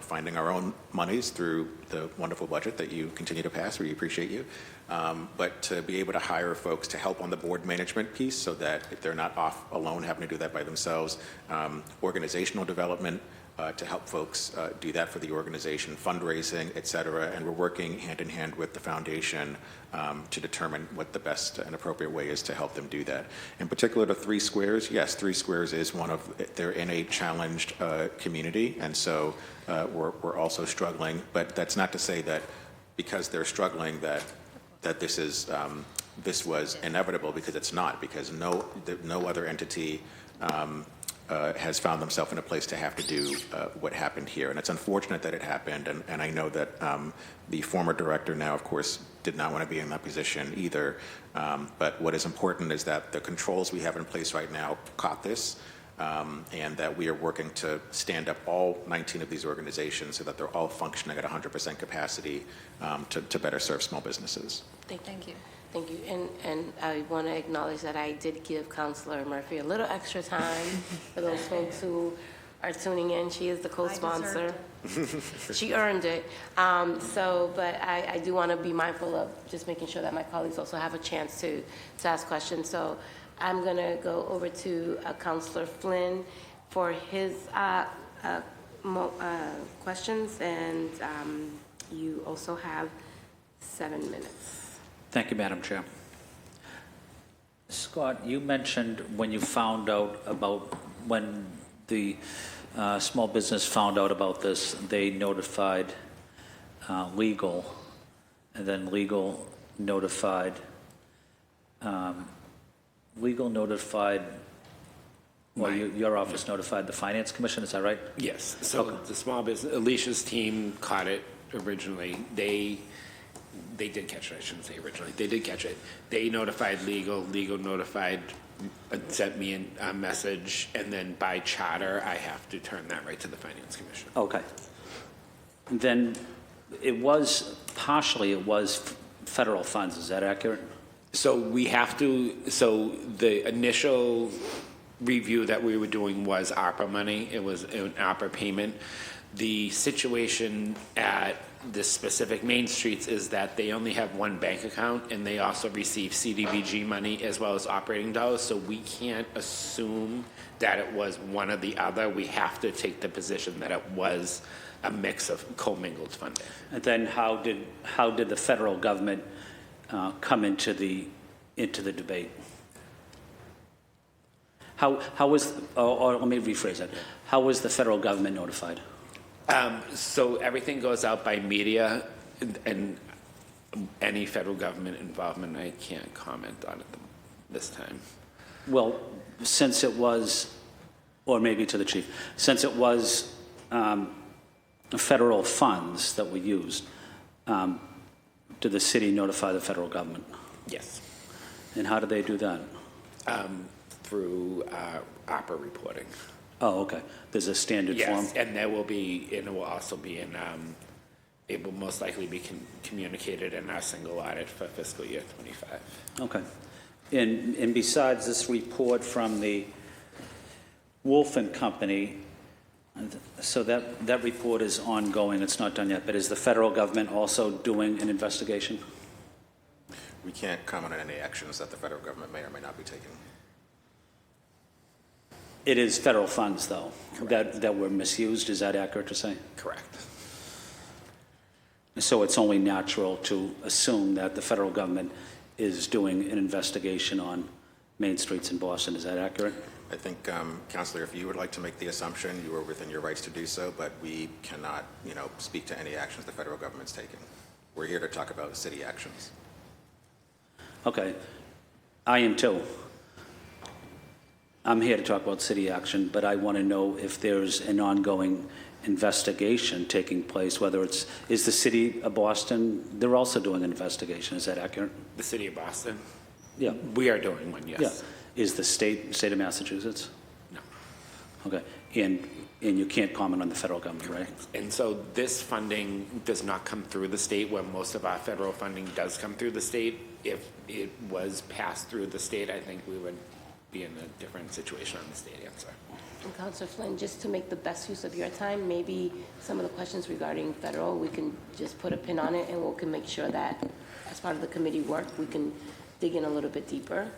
finding our own monies through the wonderful budget that you continue to pass. We appreciate you. But to be able to hire folks to help on the board management piece so that if they're not off alone having to do that by themselves, organizational development, to help folks do that for the organization, fundraising, et cetera. And we're working hand in hand with the foundation to determine what the best and appropriate way is to help them do that. In particular, the Three Squares, yes, Three Squares is they're in a challenged community, and so we're also struggling. But that's not to say that because they're struggling that this was inevitable, because it's not, because no other entity has found themselves in a place to have to do what happened here. And it's unfortunate that it happened. And I know that the former director now, of course, did not want to be in that position either. But what is important is that the controls we have in place right now caught this, and that we are working to stand up all 19 of these organizations so that they're all functioning at 100% capacity to better serve small businesses. Thank you. Thank you. And I want to acknowledge that I did give Councilor Murphy a little extra time for those folks who are tuning in. She is the co-sponsor. She earned it. But I do want to be mindful of just making sure that my colleagues also have a chance to ask questions. So I'm going to go over to Councilor Flynn for his questions, and you also have 7 minutes. Thank you, Madam Chair. Scott, you mentioned when you found out about, when the small business found out about this, they notified legal, and then legal notified, well, your office notified the Finance Commission, is that right? Yes. So the small business, Alicia's team caught it originally. They did catch it, I shouldn't say originally. They did catch it. They notified legal notified, sent me a message, and then by charter, I have to turn that right to the Finance Commission. Okay. Then it was federal funds, is that accurate? So the initial review that we were doing was ARPA money. It was an ARPA payment. The situation at the specific Main Streets is that they only have one bank account, and they also receive CDBG money as well as operating dollars, so we can't assume that it was one or the other. We have to take the position that it was a mix of commingled funding. And then how did the federal government come into the debate? How was, or let me rephrase that. How was the federal government notified? So everything goes out by media, and any federal government involvement, I can't comment on it this time. Well, since it was, or maybe to the chief, since it was federal funds that were used, did the city notify the federal government? Yes, And how did they do that? through ARPA reporting. Oh, okay. There's a standard form? Yes, and there will be, and it will also be in, it will most likely be communicated in our single audit for fiscal year '25. Okay. And besides this report from the Wolf and Company, so that report is ongoing, it's not done yet, but is the federal government also doing an investigation? We can't comment on any actions that the federal government may or may not be taking. It is federal funds, though, that were misused, is that accurate to say? Correct. So it's only natural to assume that the federal government is doing an investigation on main streets in Boston, is that accurate? I think, Counselor, if you would like to make the assumption, you are within your rights to do so, but we cannot, speak to any actions the federal government's taking. We're here to talk about city actions. Okay, I am too. I'm here to talk about city action, but I want to know if there's an ongoing investigation taking place, whether is the city of Boston, they're also doing an investigation, is that accurate? The city of Boston? Yeah. We are doing one, yes. Yeah. Is the state of Massachusetts? No. Okay, and you can't comment on the federal government, right? And so this funding does not come through the state, where most of our federal funding does come through the state. If it was passed through the state, I think we would be in a different situation on the state answer. And Councilor Flynn, just to make the best use of your time, maybe some of the questions regarding federal, we can just put a pin on it, and we can make sure that as part of the committee work, we can dig in a little bit deeper.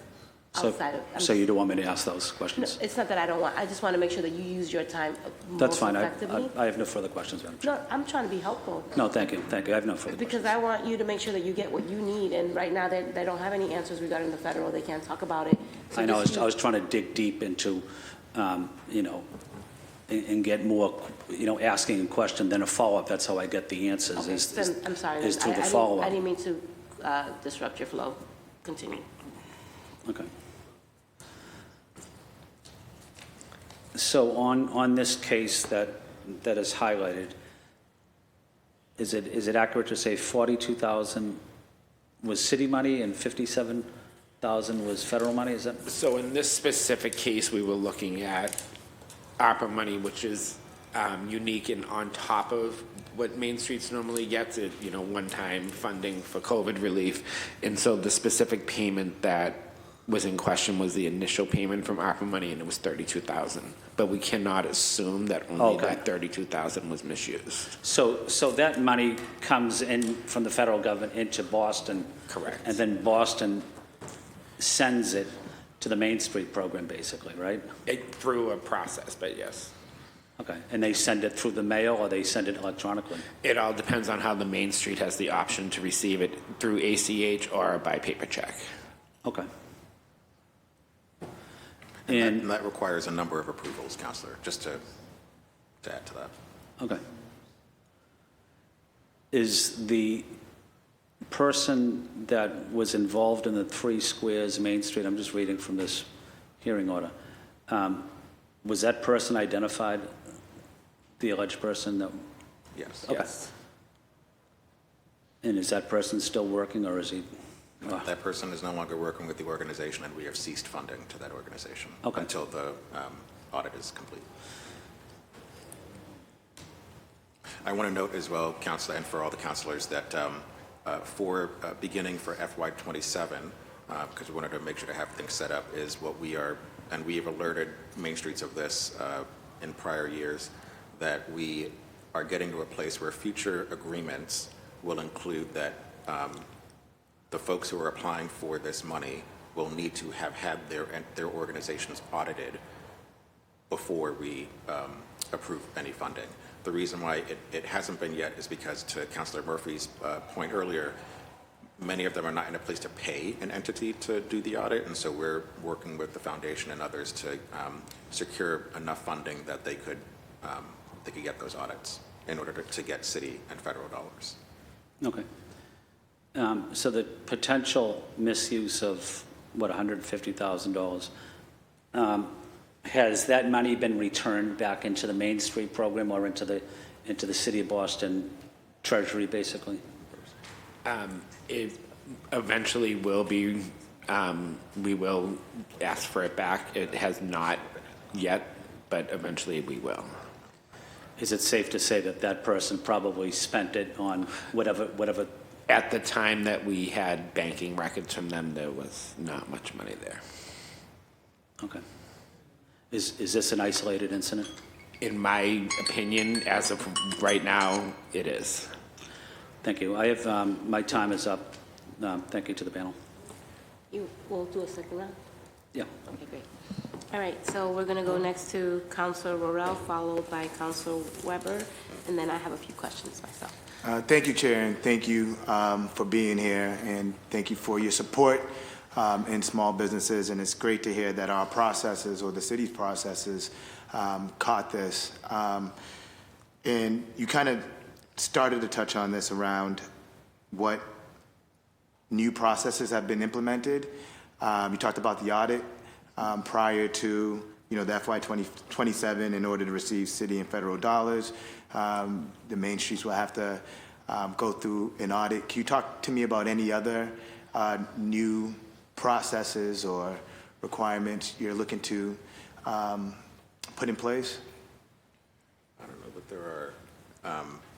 So you don't want me to ask those No, questions? it's not that I don't want, I just want to make sure that you use your time That's most fine. effectively. I have no further questions, Madam Chair. No, I'm trying to be helpful. No, thank you. I have no further Because questions. I want you to make sure that you get what you need, and right now, they don't have any answers regarding the federal, they can't talk about it. So I know, just I was trying to dig deep into, and get more, asking a question, then a follow-up, that's how I get the answers, Okay, then, I'm sorry. is through the I follow-up. didn't mean to disrupt your flow. Continue. Okay. So on this case that is highlighted, is it accurate to say 42,000 was city money and 57,000 was federal money? Is that? So in this specific case, we were looking at ARPA money, which is unique and on top of what Main Streets normally gets, one-time funding for COVID relief. And so the specific payment that was in question was the initial payment from ARPA money, and it was $32,000. But we cannot assume that only Okay. that $32,000 was misused. So that money comes in from the federal government into Boston? Correct. And then Boston sends it to the Main Street program, basically, right? Through a process, but yes. Okay, and they send it through the mail or they send it electronically? It all depends on how the Main Street has the option to receive it through ACH or by paper check. Okay. And that requires a number of approvals, Counselor, just to add to that. Okay. Is the person that was involved in the Three Squares Main Street, I'm just reading from this hearing order, was that person identified, the alleged person that? Yes. Okay. Yes. And is that person still working, or is he? That person is no longer working with the organization, and we have ceased funding to that organization Okay. until the audit is complete. I want to note as well, Counselor, and for all the counselors, that beginning for FY27, because we wanted to make sure to have things set up, is what we are, and we have alerted Main Streets of this in prior years, that we are getting to a place where future agreements will include that the folks who are applying for this money will need to have had their organizations audited before we approve any funding. The reason why it hasn't been yet is because, to Councilor Murphy's point earlier, many of them are not in a place to pay an entity to do the audit, and so we're working with the foundation and others to secure enough funding that they could get those audits in order to get city and federal dollars. Okay. So the potential misuse of, $150,000, has that money been returned back into the Main Street program or into into the city of Boston treasury, basically? It eventually will be, we will ask for it back. It has not yet, but eventually we will. Is it safe to say that that person probably spent it on whatever? At the time that we had banking records from them, there was not much money there. Okay. Is this an isolated incident? In my opinion, as of right now, it is. Thank you. I have, my time is up. Thank you to the panel. You will do a second round? Yeah. Okay, great. All right, so we're going to go next to Councilor Rohrell, followed by Councilor Weber, and then I have a few questions myself. Thank you, Chair, and thank you for being here, and thank you for your support in small businesses. And it's great to hear that our processes, or the city's processes, caught this. And you kind of started to touch on this around what new processes have been implemented. You talked about the audit prior to the FY 2027 in order to receive city and federal dollars. The main streets will have to go through an audit. Can you talk to me about any other new processes or requirements you're looking to put in place? I don't know, but there are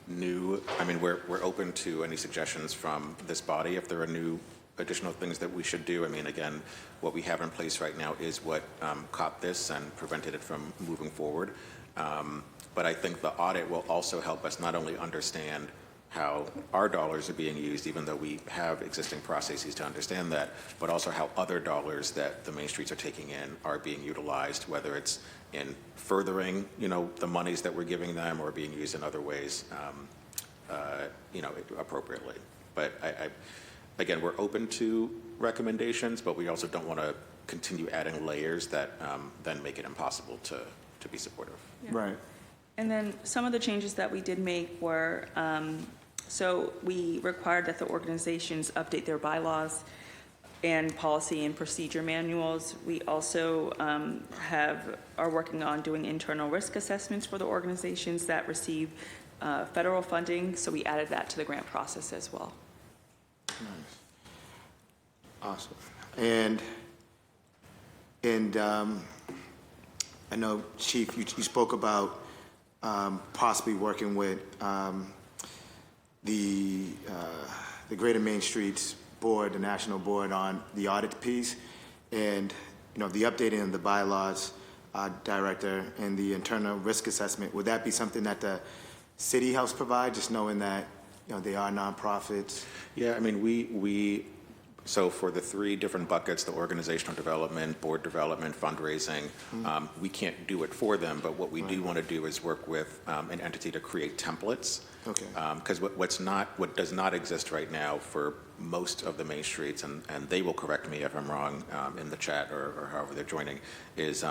new, I mean, we're open to any suggestions from this body if there are new additional things that we should do. I mean, again, what we have in place right now is what caught this and prevented it from moving forward. But I think the audit will also help us not only understand how our dollars are being used, even though we have existing processes to understand that, but also how other dollars that the main streets are taking in are being utilized, whether it's in furthering, the monies that we're giving them or being used in other ways, appropriately. But again, we're open to recommendations, but we also don't want to continue adding layers that then make it impossible to be supportive. Yeah. Right. And then some of the changes that we did make were, so we required that the organizations update their bylaws and policy and procedure manuals. We also are working on doing internal risk assessments for the organizations that receive federal funding, so we added that to the grant process as well. Nice. Awesome. And I know, Chief, you spoke about possibly working with the Greater Main Streets Board, the National Board, on the audit piece, and the updating of the bylaws, Director, and the internal risk assessment. Would that be something that the city helps provide, just knowing that they are nonprofits? Yeah, I mean, so for the three different buckets, the organizational development, board development, fundraising, we can't do it for them, but what we do want to do is work with an entity to create templates. Okay. Because what does not exist right now for most of the main streets, and they will correct me if I'm wrong in the chat or however they're joining, is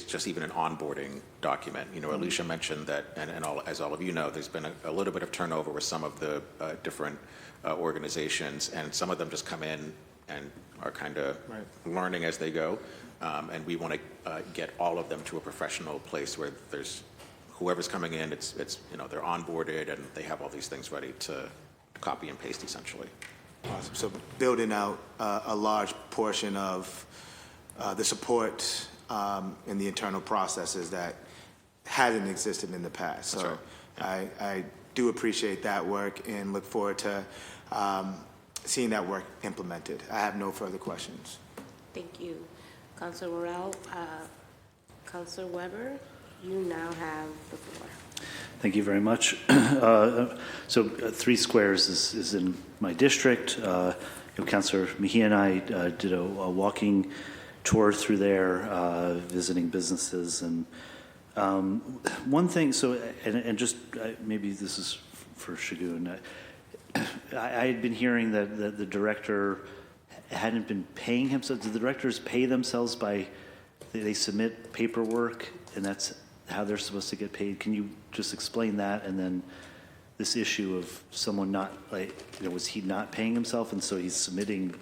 just even an onboarding document. Alicia mentioned that, and as all of you know, there's been a little bit of turnover with some of the different organizations, and some of them just come in and are kind of learning as they go, and we want to get all of them to a professional place where there's whoever's coming in, it's they're onboarded and they have all these things ready to copy and paste essentially. Awesome. So building out a large portion of the support in the internal processes that hadn't existed in the past. That's So right. I do appreciate that work and look forward to seeing that work implemented. I have no further questions. Thank you. Councilor Rohrell, Councilor Weber, you now have the floor. Thank you very much. So Three Squares is in my district. Councilor Mejia and I did a walking tour through there, visiting businesses. And one thing, and just maybe this is for Shagun. I had been hearing that the director hadn't been paying himself. Do the directors pay themselves by, they submit paperwork, and that's how they're supposed to get paid? Can you just explain that? And then this issue of someone not, was he not paying himself, and so he's submitting?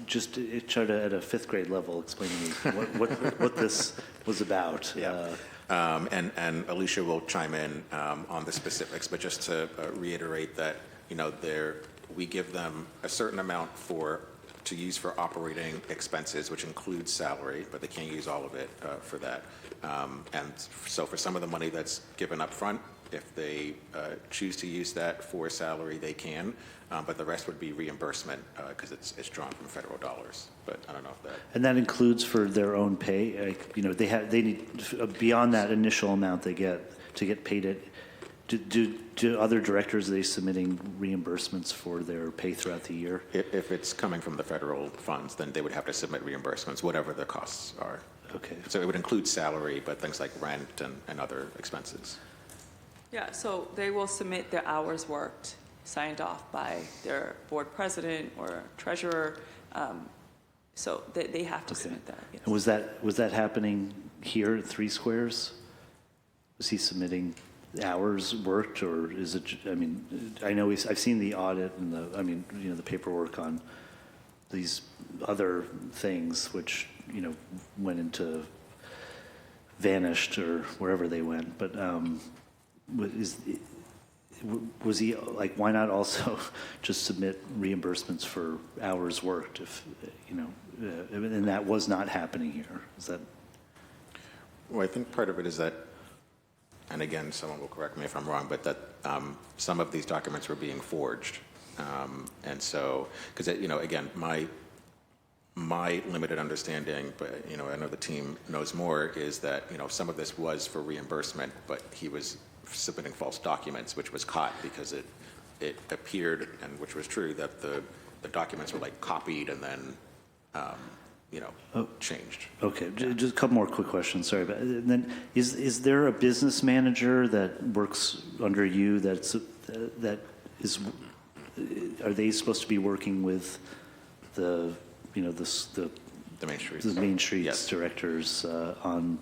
Just try to, at a fifth grade level, explain to me what this was about. Yeah. And Alicia will chime in on the specifics, but just to reiterate that, we give them a certain amount to use for operating expenses, which includes salary, but they can't use all of it for that. And so for some of the money that's given up front, if they choose to use that for salary, they can, but the rest would be reimbursement because it's drawn from federal dollars. But I don't know if that. And that includes for their own pay? Like, they need, beyond that initial amount they get, to get paid it, do other directors, are they submitting reimbursements for their pay throughout the year? If it's coming from the federal funds, then they would have to submit reimbursements, whatever the costs are. Okay. So it would include salary, but things like rent and other expenses. Yeah, so they will submit their hours worked, signed off by their board president or treasurer. So they have to submit that. Yes. And was that happening here at Three Squares? Was he submitting hours worked, or is it? I mean, I know I've seen the audit and the paperwork on these other things, which vanished or wherever they went, but. Was he like, why not also just submit reimbursements for hours worked if, and that was not happening here? Is that? Well, I think part of it is that, and again, someone will correct me if I'm wrong, but that some of these documents were being forged. And so, because, again, my limited understanding, but, I know the team knows more, is that, some of this was for reimbursement, but he was submitting false documents, which was caught because it appeared, and which was true, that the documents were like copied and then, changed. Okay, just a couple more quick questions. Sorry, but and then is there a business manager that works under you are they supposed to be working with the Main Streets. The Main Streets Yes. directors on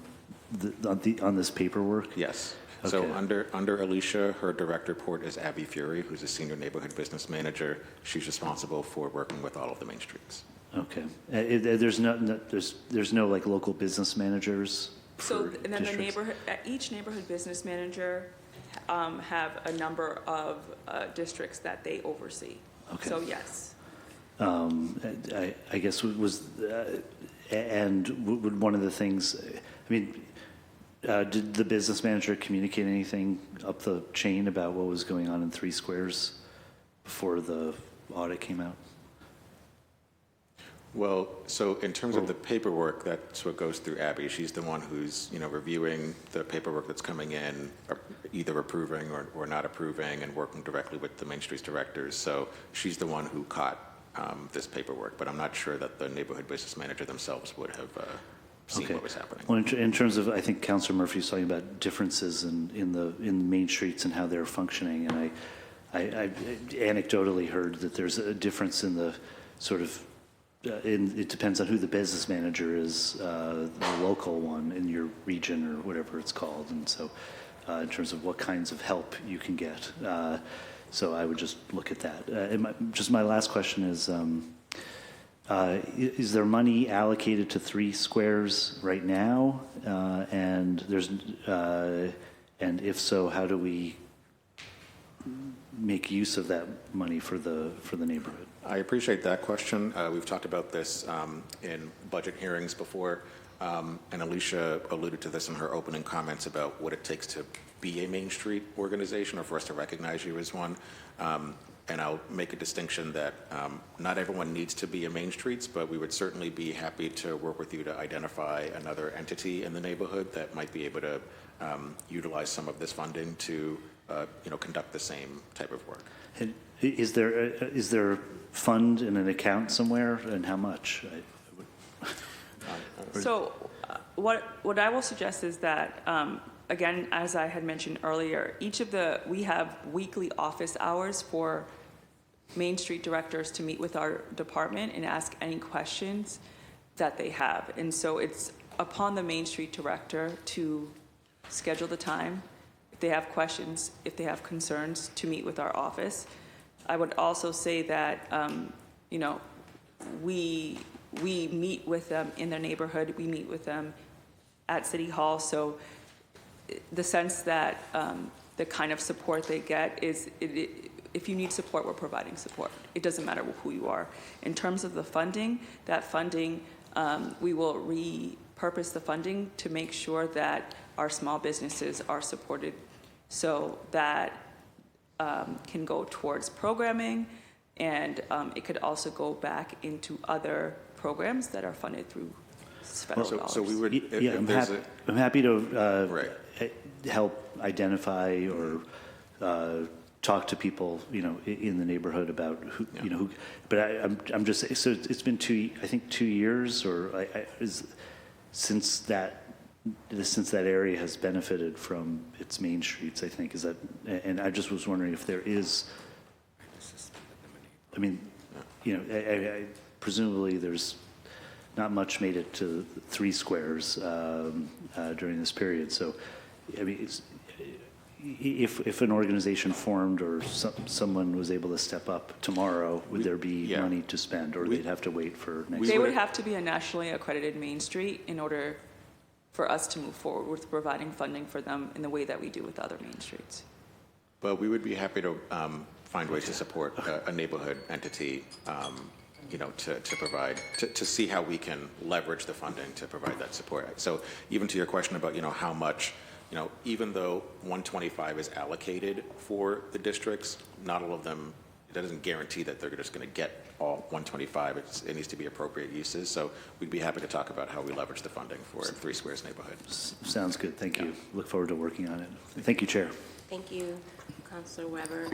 this paperwork? Yes. Okay. So under Alicia, her direct report is Abby Fury, who's a senior neighborhood business manager. She's responsible for working with all of the Main Streets. Okay. There's no like local business managers. So, and then districts? each neighborhood business manager have a number of districts that they oversee. Okay. So yes. I guess would one of the things, did the business manager communicate anything up the chain about what was going on in Three Squares before the audit came out? Well, so in terms of the paperwork, that's what goes through Abby. She's the one who's, reviewing the paperwork that's coming in, either approving or not approving, and working directly with the Main Streets directors. So she's the one who caught this paperwork, but I'm not sure that the neighborhood business manager themselves would have seen what was happening. Well, in terms of, I think Councilor Murphy was talking about differences in the Main Streets and how they're functioning, and I anecdotally heard that there's a difference in the sort of, it depends on who the business manager is, the local one in your region or whatever it's called, and so in terms of what kinds of help you can get. So I would just look at that. Just my last question is there money allocated to Three Squares right now? And if so, how do we make use of that money for the neighborhood? I appreciate that question. We've talked about this in budget hearings before, and Alicia alluded to this in her opening comments about what it takes to be a Main Street organization, or for us to recognize you as one. And I'll make a distinction that not everyone needs to be a Main Streets, but we would certainly be happy to work with you to identify another entity in the neighborhood that might be able to utilize some of this funding to conduct the same type of work. And is there a fund in an account somewhere, and how much? So what I will suggest is that, again, as I had mentioned earlier, we have weekly office hours for Main Street directors to meet with our department and ask any questions that they have. And so it's upon the Main Street director to schedule the time, if they have questions, if they have concerns, to meet with our office. I would also say that, we meet with them in their neighborhood, we meet with them at City Hall. So the sense that the kind of support they get is, if you need support, we're providing support. It doesn't matter who you are. In terms of the funding, that funding, we will repurpose the funding to make sure that our small businesses are supported, so that can go towards programming, and it could also go back into other programs that are funded through federal dollars. So we would, if Yeah, there's I'm happy to Right. help identify or talk to people, in the neighborhood about who, who. But I'm just, so it's been 2 years, or since that area has benefited from its main streets. I think is that, and I just was wondering if there is. I mean, presumably there's not much made it to 3 squares during this period. So, I mean, if an organization formed or someone was able to step up tomorrow, would there be money to spend, or they'd have to wait for next They year? would have to be a nationally accredited Main Street in order for us to move forward with providing funding for them in the way that we do with other Main Streets. But we would be happy to find ways to support a neighborhood entity, to provide, to see how we can leverage the funding to provide that support. So even to your question about, how much, even though 125 is allocated for the districts, not all of them, that doesn't guarantee that they're just going to get all 125. It needs to be appropriate uses. So we'd be happy to talk about how we leverage the funding for 3 Squares neighborhood. Sounds good. Thank you. Look forward to working on it. Thank you, Chair. Thank you, Councilor Weber.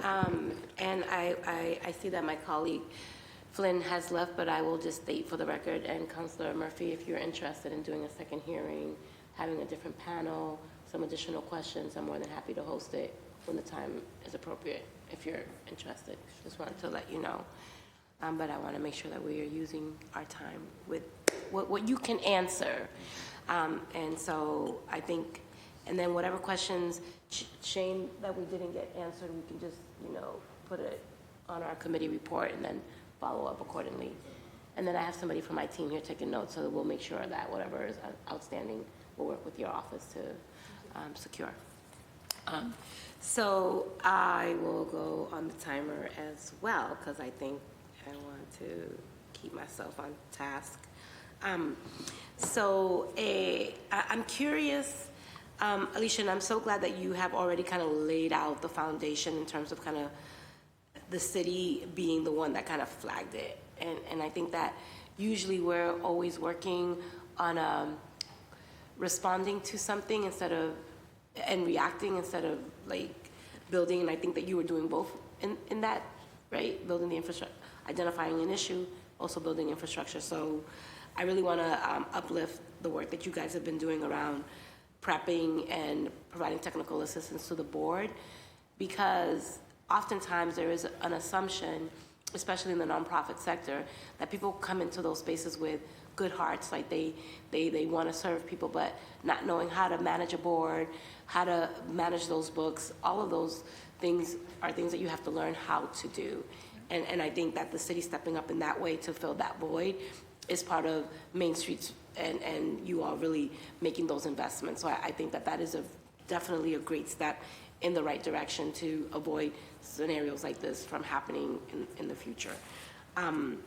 And I see that my colleague Flynn has left, but I will just state for the record, and Councilor Murphy, if you're interested in doing a second hearing, having a different panel, some additional questions, I'm more than happy to host it when the time is appropriate, if you're interested. Just wanted to let you know. But I want to make sure that we are using our time with what you can answer. And so I think, and then whatever questions, Shane, that we didn't get answered, we can just, put it on our committee report and then follow up accordingly. And then I have somebody from my team here taking notes, so that we'll make sure that whatever is outstanding, we'll work with your office to secure. So I will go on the timer as well, because I think I want to keep myself on task. I'm curious, Alicia, and I'm so glad that you have already kind of laid out the foundation in terms of kind of the city being the one that kind of flagged it. And I think that usually we're always working on responding to something and reacting instead of like building. And I think that you were doing both in that, right? Building the infrastructure, identifying an issue, also building infrastructure. So I really want to uplift the work that you guys have been doing around prepping and providing technical assistance to the board, because oftentimes there is an assumption, especially in the nonprofit sector, that people come into those spaces with good hearts, like they want to serve people, but not knowing how to manage a board, how to manage those books. All of those things are things that you have to learn how to do. And I think that the city stepping up in that way to fill that void is part of Main Streets and you all really making those investments. So I think that is definitely a great step in the right direction to avoid scenarios like this from happening in the future. And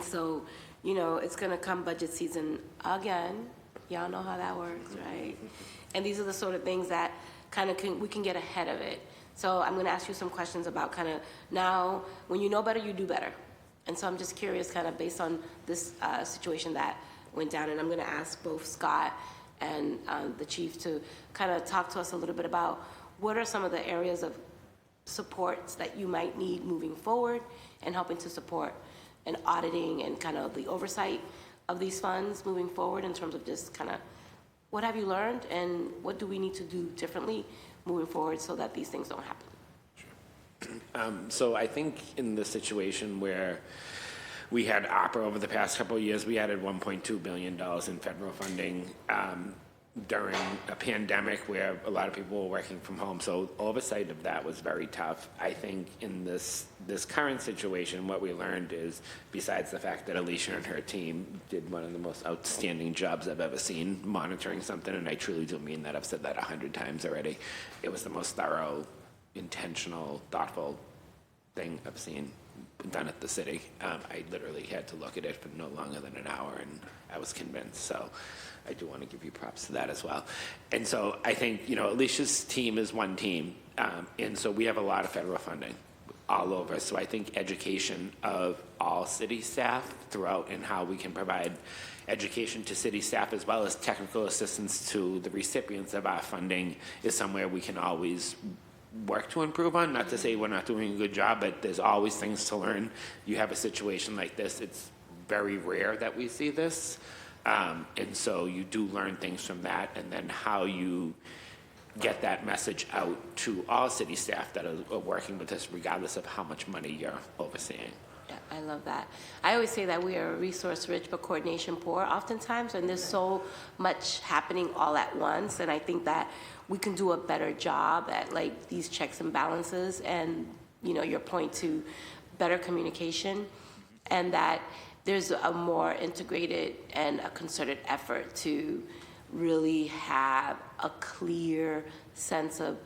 so, it's gonna come budget season again. Y'all know how that works, right? And these are the sort of things that we can get ahead of it. So I'm gonna ask you some questions about kind of now, when you know better, you do better. And so I'm just curious, kind of based on this situation that went down, and I'm gonna ask both Scott and the chief to kind of talk to us a little bit about what are some of the areas of supports that you might need moving forward and helping to support and auditing and kind of the oversight of these funds moving forward in terms of just kind of what have you learned and what do we need to do differently moving forward so that these things don't happen? So I think in the situation where we had opera over the past couple of years, we added $1.2 billion in federal funding. during a pandemic where a lot of people were working from home. So oversight of that was very tough. I think in this current situation, what we learned is, besides the fact that Alicia and her team did one of the most outstanding jobs I've ever seen monitoring something, and I truly do mean that. I've said that 100 times already. It was the most thorough, intentional, thoughtful thing I've seen done at the city. I literally had to look at it for no longer than an hour, and I was convinced. So I do want to give you props to that as well. And so I think, Alicia's team is one team, and so we have a lot of federal funding all over. So I think education of all city staff throughout, and how we can provide education to city staff as well as technical assistance to the recipients of our funding is somewhere we can always work to improve on. Not to say we're not doing a good job, but there's always things to learn. You have a situation like this, it's very rare that we see this. And so you do learn things from that, and then how you get that message out to all city staff that are working with us, regardless of how much money you're overseeing. Yeah, I love that. I always say that we are resource rich but coordination poor oftentimes, and there's so much happening all at once, and I think that we can do a better job at like these checks and balances, and your point to better communication, and that there's a more integrated and a concerted effort to really have a clear sense of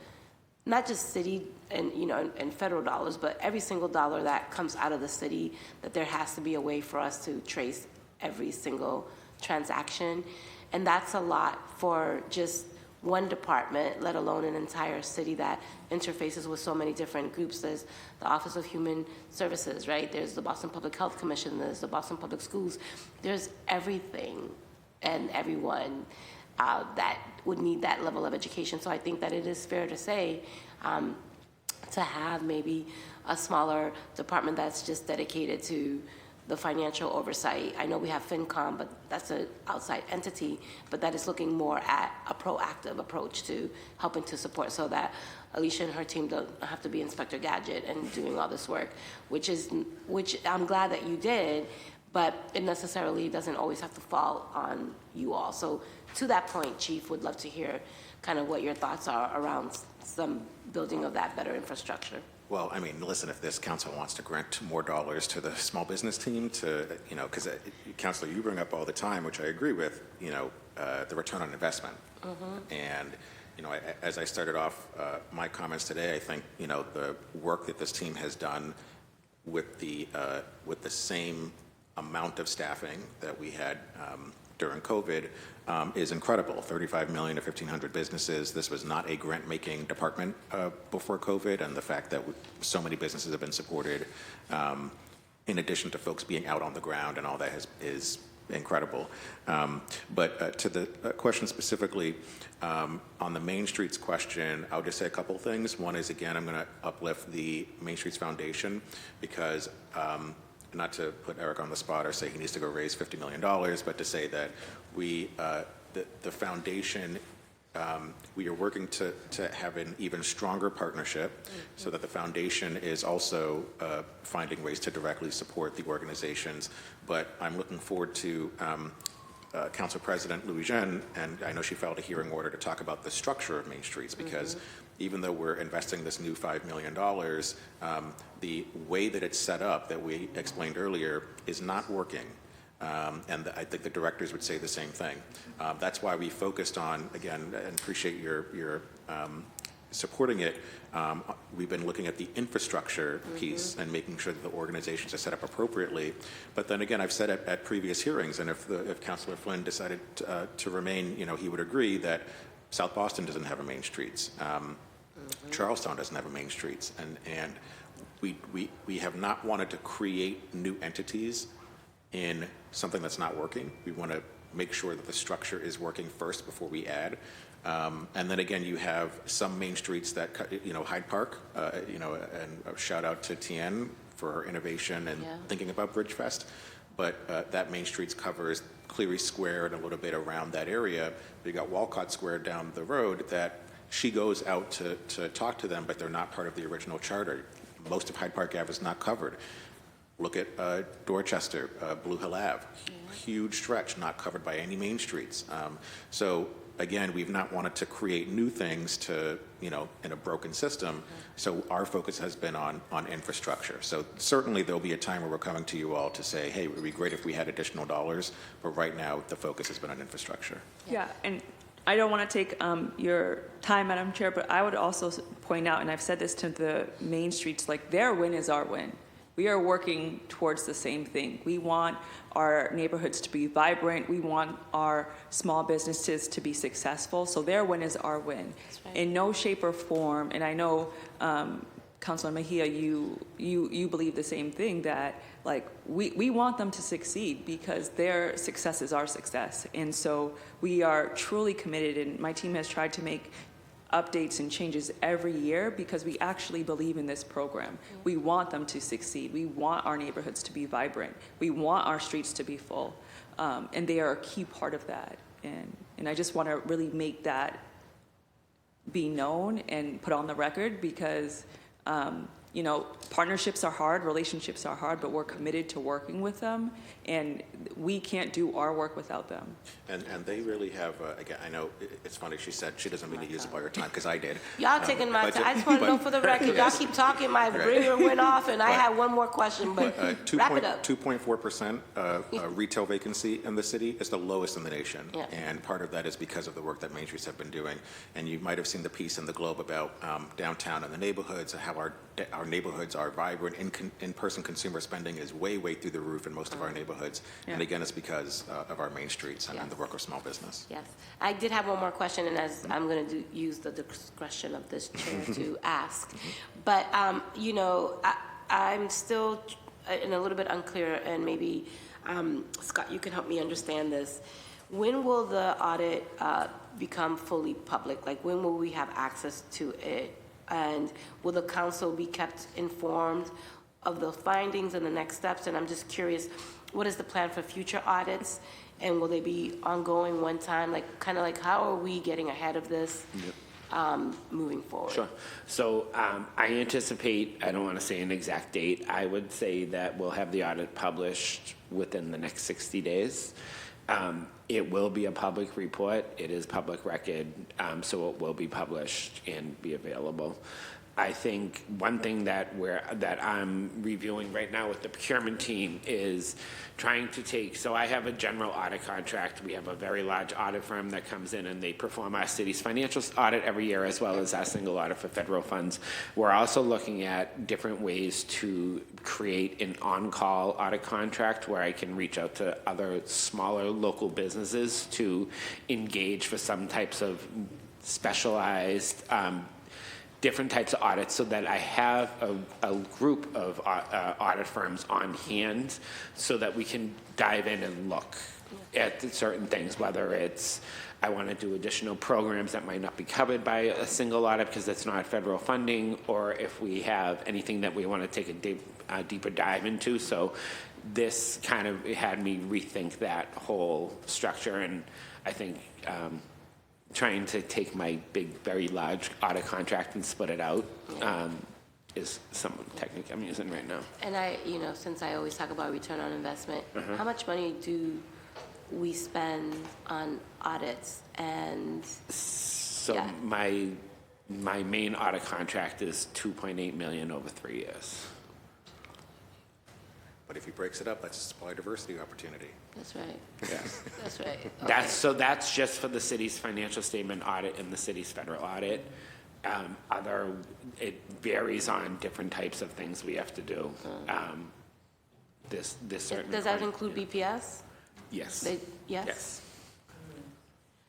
not just city and and federal dollars, but every single dollar that comes out of the city, that there has to be a way for us to trace every single transaction. And that's a lot for just one department, let alone an entire city that interfaces with so many different groups. There's the Office of Human Services, right? There's the Boston Public Health Commission, there's the Boston Public Schools. There's everything and everyone that would need that level of education. So I think that it is fair to say to have maybe a smaller department that's just dedicated to the financial oversight. I know we have FinCom, but that's an outside entity, but that is looking more at a proactive approach to helping to support, so that Alicia and her team don't have to be Inspector Gadget and doing all this work, which I'm glad that you did, but it necessarily doesn't always have to fall on you all. So to that point, Chief, would love to hear kind of what your thoughts are around some building of that better infrastructure. Well, I mean, listen, if this council wants to grant more dollars to the small business team to, because Councilor, you bring up all the time, which I agree with, the return on investment. Mm-hmm. And, as I started off my comments today, I think, the work that this team has done with the same amount of staffing that we had during COVID is incredible. 35 million to 1,500 businesses. This was not a grant-making department before COVID, and the fact that so many businesses have been supported, in addition to folks being out on the ground and all that is incredible. But to the question specifically, on the Main Streets question, I'll just say a couple things. One is, again, I'm going to uplift the Main Streets Foundation, because not to put Eric on the spot or say he needs to go raise $50 million, but to say that we, the foundation, we are working to have an even stronger partnership, so that the foundation is also finding ways to directly support the organizations. But I'm looking forward to Council President Louis Jean, and I know she filed a hearing order to talk about the structure of Main Streets, because even though we're investing this new $5 million, the way that it's set up, that we explained earlier, is not working. And I think the directors would say the same thing. That's why we focused on, again, and appreciate your supporting it. We've been looking at the infrastructure piece and making sure that the organizations are set up appropriately. But then again, I've said at previous hearings, and if Councilor Flynn decided to remain, he would agree that South Boston doesn't have a Main Streets. Charlestown doesn't have a Main Streets. And we have not wanted to create new entities in something that's not working. We want to make sure that the structure is working first before we add. And then again, you have some Main Streets that, Hyde Park, and a shout out to Tien for her innovation and thinking about Bridgefest. But that Main Streets covers Cleary Square and a little bit around that area. But you got Walcott Square down the road that she goes out to talk to them, but they're not part of the original charter. Most of Hyde Park Ave is not covered. Look at Dorchester, Blue Hill Ave, huge stretch not covered by any main streets. So again, we've not wanted to create new things to, in a broken system. So our focus has been on infrastructure. So certainly there'll be a time where we're coming to you all to say, hey, it would be great if we had additional dollars, but right now the focus has been on infrastructure. Yeah, and I don't want to take your time, Madam Chair, but I would also point out, and I've said this to the main streets, like their win is our win. We are working towards the same thing. We want our neighborhoods to be vibrant. We want our small businesses to be successful. So their win is our win. Right. In no shape or form, and I know, Councilor Mejia, you believe the same thing, that like we want them to succeed because their success is our success. And so we are truly committed, and my team has tried to make updates and changes every year because we actually believe in this program. We want them to succeed. We want our neighborhoods to be vibrant. We want our streets to be full. And they are a key part of that. And I just want to really make that be known and put on the record because, partnerships are hard, relationships are hard, but we're committed to working with them, and we can't do our work without them. And they really have, again, I know it's funny, she said she doesn't mean to use up all your time, because I did. Y'all taking my time. I just want to know for the record, y'all keep talking, my ringer went off, and I had one more question, but wrap it up. 2.4% retail vacancy in the city is the lowest in the nation. Yeah. And part of that is because of the work that Main Streets have been doing. And you might have seen the piece in the Globe about downtown and the neighborhoods, and how our neighborhoods are vibrant. In-person consumer spending is way, way through the roof in most of our neighborhoods. Yeah. And again, it's because of our main streets and the work of small business. Yes. I did have one more question, and as I'm going to use the discretion of this chair to ask. But, I'm still in a little bit unclear, and maybe, Scott, you can help me understand this. When will the audit become fully public? Like, when will we have access to it? And will the council be kept informed of the findings and the next steps? And I'm just curious, what is the plan for future audits? And will they be ongoing one time? Like, kind of like, how are we getting ahead of this moving forward? Sure. So I anticipate, I don't want to say an exact date, I would say that we'll have the audit published within the next 60 days. It will be a public report. It is public record, so it will be published and be available. I think one thing that I'm reviewing right now with the procurement team is trying to take, so I have a general audit contract. We have a very large audit firm that comes in and they perform our city's financial audit every year, as well as our single audit for federal funds. We're also looking at different ways to create an on-call audit contract where I can reach out to other smaller local businesses to engage for some types of specialized different types of audits, so that I have a group of audit firms on hand so that we can dive in and look at certain things, whether it's I want to do additional programs that might not be covered by a single audit because it's not federal funding, or if we have anything that we want to take a deeper dive into. So this kind of had me rethink that whole structure, and I think trying to take my big, very large audit contract and split it out is some technique I'm using right now. And since I always talk about return on investment, how much money do we spend on audits? And so my main audit contract is $2.8 million over 3 years. But if he breaks it up, that's a supply diversity opportunity. That's right. Yeah. That's right. Okay. That's just for the city's financial statement audit and the city's federal audit. It varies on different types of things we have to do. This certain. Does that include BPS? Yes. Yes?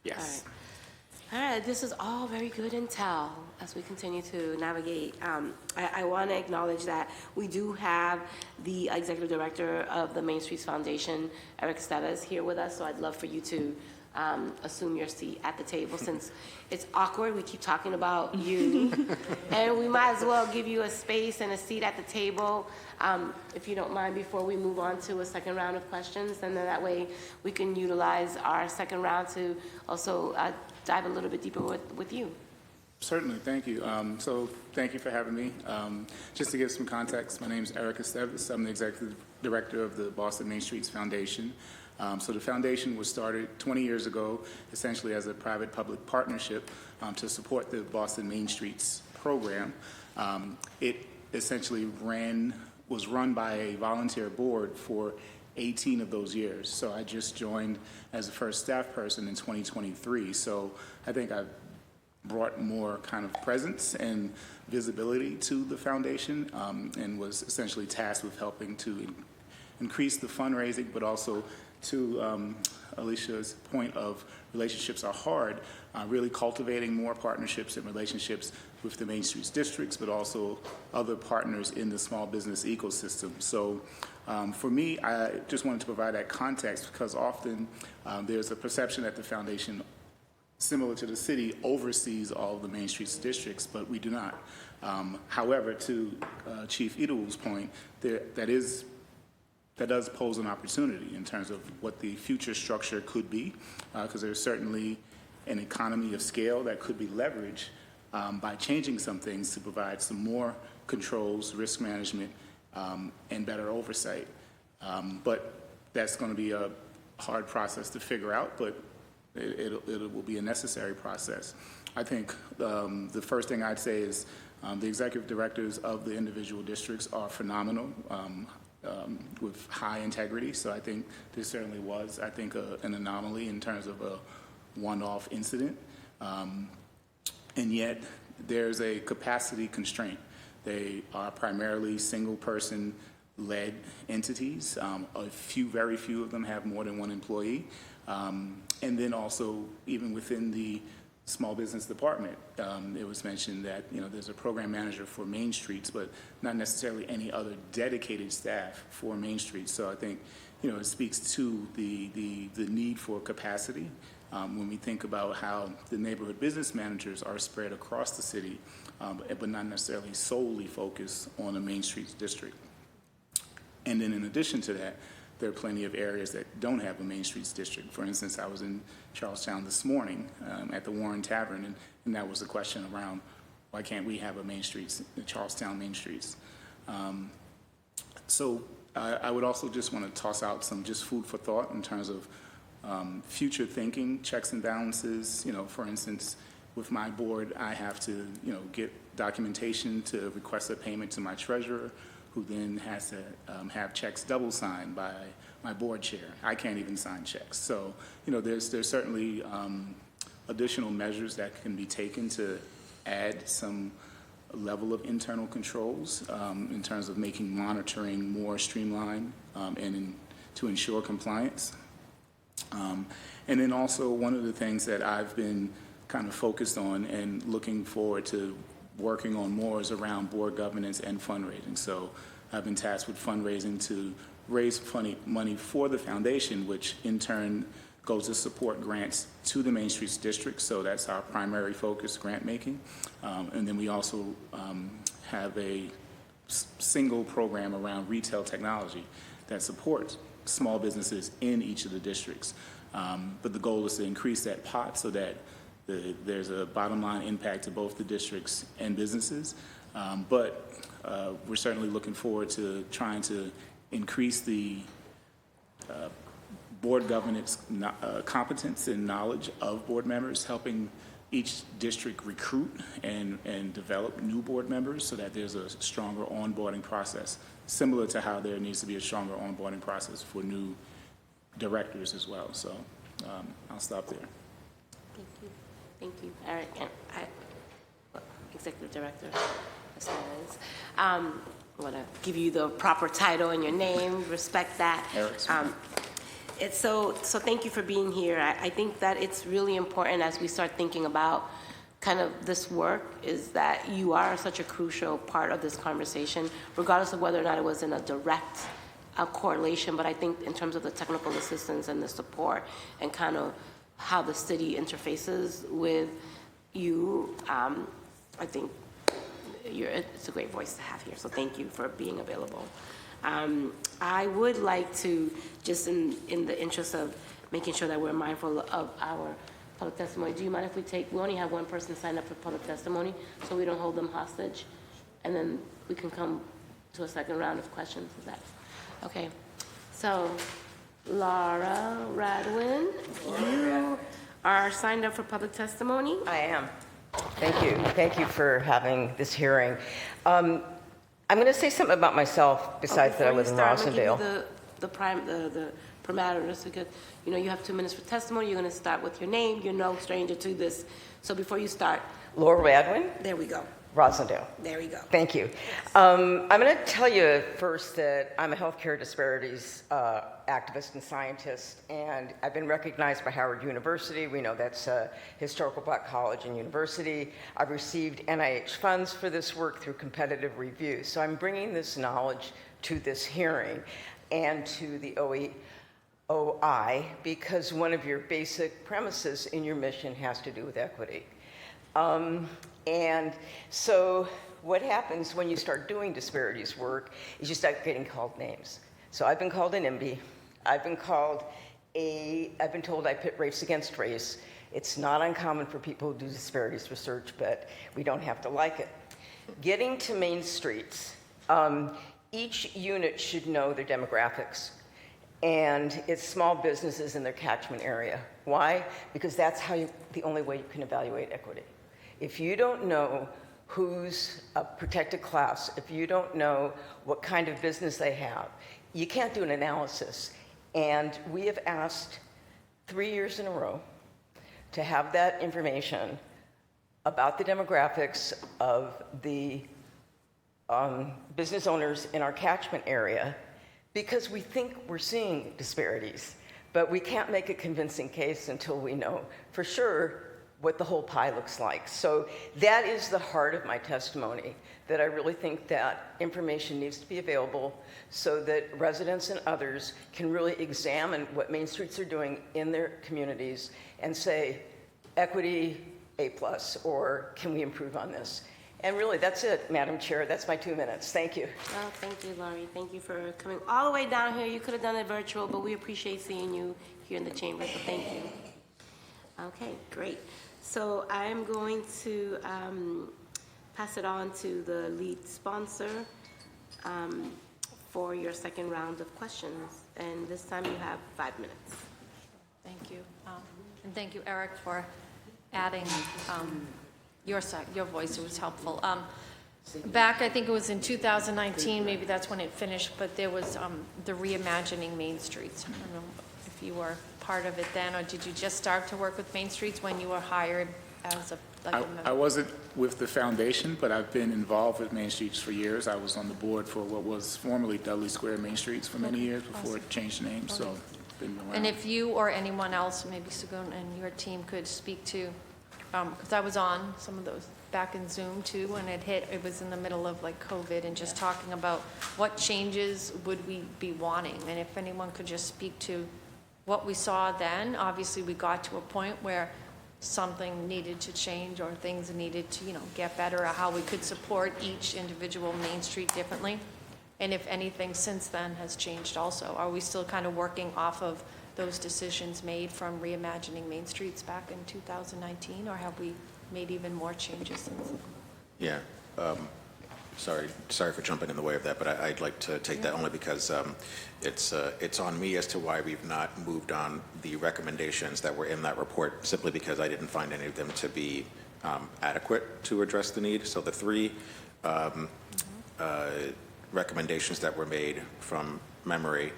Yes. All right, this is all very good intel as we continue to navigate. I want to acknowledge that we do have the Executive Director of the Main Streets Foundation, Eric Esteves, here with us, so I'd love for you to assume your seat at the table since it's awkward. We keep talking about you, and we might as well give you a space and a seat at the table, if you don't mind, before we move on to a second round of questions, and then that way we can utilize our second round to also dive a little bit deeper with you. Certainly, thank you. So thank you for having me. Just to give some context, my name is Eric Esteves. I'm the Executive Director of the Boston Main Streets Foundation. So the foundation was started 20 years ago, essentially as a private-public partnership to support the Boston Main Streets program. It essentially was run by a volunteer board for 18 of those years. So I just joined as the first staff person in 2023. So I think I've brought more kind of presence and visibility to the foundation, and was essentially tasked with helping to increase the fundraising, but also to Alicia's point of relationships are hard, really cultivating more partnerships and relationships with the Main Streets districts, but also other partners in the small business ecosystem. So for me, I just wanted to provide that context because often there's a perception that the foundation, similar to the city, oversees all of the Main Streets districts, but we do not. However, to Chief Edel's point, that does pose an opportunity in terms of what the future structure could be, because there's certainly an economy of scale that could be leveraged by changing some things to provide some more controls, risk management, and better oversight. But that's going to be a hard process to figure out, but it will be a necessary process. I think the first thing I'd say is the executive directors of the individual districts are phenomenal, with high integrity. So I think this certainly was, I think, an anomaly in terms of a one-off incident. And yet there's a capacity constraint. They are primarily single-person led entities. Very few of them have more than one employee. And then also, even within the small business department, it was mentioned that there's a program manager for Main Streets, but not necessarily any other dedicated staff for Main Streets. So I think it speaks to the need for capacity when we think about how the neighborhood business managers are spread across the city, but not necessarily solely focused on a Main Streets district. And then in addition to that, there are plenty of areas that don't have a Main Streets district. For instance, I was in Charlestown this morning at the Warren Tavern, and that was the question around why can't we have a Main Streets, the Charlestown Main Streets. So I would also just want to toss out some just food for thought in terms of future thinking, checks and balances. For instance, with my board, I have to get documentation to request a payment to my treasurer, who then has to have checks double signed by my board chair. I can't even sign checks. So, there's certainly additional measures that can be taken to add some level of internal controls in terms of making monitoring more streamlined and to ensure compliance. And then also one of the things that I've been kind of focused on and looking forward to working on more is around board governance and fundraising. So I've been tasked with fundraising to raise money for the foundation, which in turn goes to support grants to the Main Streets district. So that's our primary focus, grant making. And then we also have a single program around retail technology that supports small businesses in each of the districts. But the goal is to increase that pot so that there's a bottom line impact to both the districts and businesses. But we're certainly looking forward to trying to increase the board governance competence and knowledge of board members, helping each district recruit and develop new board members so that there's a stronger onboarding process, similar to how there needs to be a stronger onboarding process for new directors as well. So I'll stop there. Thank you. Thank you, Eric. And Executive Director, I want to give you the proper title and your name, respect that. So thank you for being here. I think that it's really important as we start thinking about kind of this work is that you are such a crucial part of this conversation, regardless of whether or not it was in a direct correlation, but I think in terms of the technical assistance and the support and kind of how the city interfaces with you, I think it's a great voice to have here, so thank you for being available. I would like to, just in the interest of making sure that we're mindful of our public testimony, do you mind if we only have one person sign up for public testimony, so we don't hold them hostage, and then we can come to a second round of questions. Is that okay? So Laura Radwin, you are signed up for public testimony. I am. Thank you. Thank you for having this hearing. I'm going to say something about myself besides that I live in Rossendale. I'm going to give you the parameters because, you know, you have 2 minutes for testimony. You're going to start with your name. You're no stranger to this. So before you start. Laura Radwin, There we go. Rossendale. There we go. Thank you. I'm going to tell you first that I'm a healthcare disparities activist and scientist, and I've been recognized by Howard University. We know that's a historical black college and university. I've received NIH funds for this work through competitive review. So I'm bringing this knowledge to this hearing and to the OI because one of your basic premises in your mission has to do with equity. And so what happens when you start doing disparities work is you start getting called names. So I've been called an NIMBY. I've been told I pit race against race. It's not uncommon for people who do disparities research, but we don't have to like it. Getting to main streets, each unit should know their demographics. And it's small businesses in their catchment area. Why? Because that's the only way you can evaluate equity. If you don't know who's a protected class, if you don't know what kind of business they have, you can't do an analysis. And we have asked 3 years in a row to have that information about the demographics of the business owners in our catchment area because we think we're seeing disparities, but we can't make a convincing case until we know for sure what the whole pie looks like. So that is the heart of my testimony, that I really think that information needs to be available so that residents and others can really examine what Main Streets are doing in their communities and say, equity, A+, or can we improve on this? And really, that's it, Madam Chair. That's my 2 minutes. Thank you. Well, thank you, Laurie. Thank you for coming all the way down here. You could have done it virtual, but we appreciate seeing you here in the chamber, so thank you. Okay, great. So I'm going to pass it on to the lead sponsor for your second round of questions. And this time you have 5 minutes. Thank you. And thank you, Eric, for adding your voice. It was helpful. Back, I think it was in 2019, maybe that's when it finished, but there was the Reimagining Main Streets. I don't know if you were part of it then, or did you just start to work with Main Streets when you were hired as a member? I wasn't with the foundation, but I've been involved with Main Streets for years. I was on the board for what was formerly Dudley Square Main Streets for many years before it changed name, so been around. And if you or anyone else, maybe Sugun and your team could speak to, because I was on some of those back in Zoom too, when it was in the middle of like COVID, and just talking about what changes would we be wanting, and if anyone could just speak to what we saw then. Obviously, we got to a point where something needed to change or things needed to, get better, or how we could support each individual Main Street differently. And if anything since then has changed also. Are we still kind of working off of those decisions made from Reimagining Main Streets back in 2019, or have we made even more changes since then? Yeah. Sorry for jumping in the way of that, but I'd like to take that only because it's on me as to why we've not moved on the recommendations that were in that report, simply because I didn't find any of them to be adequate to address the need. So the three recommendations that were made from memory,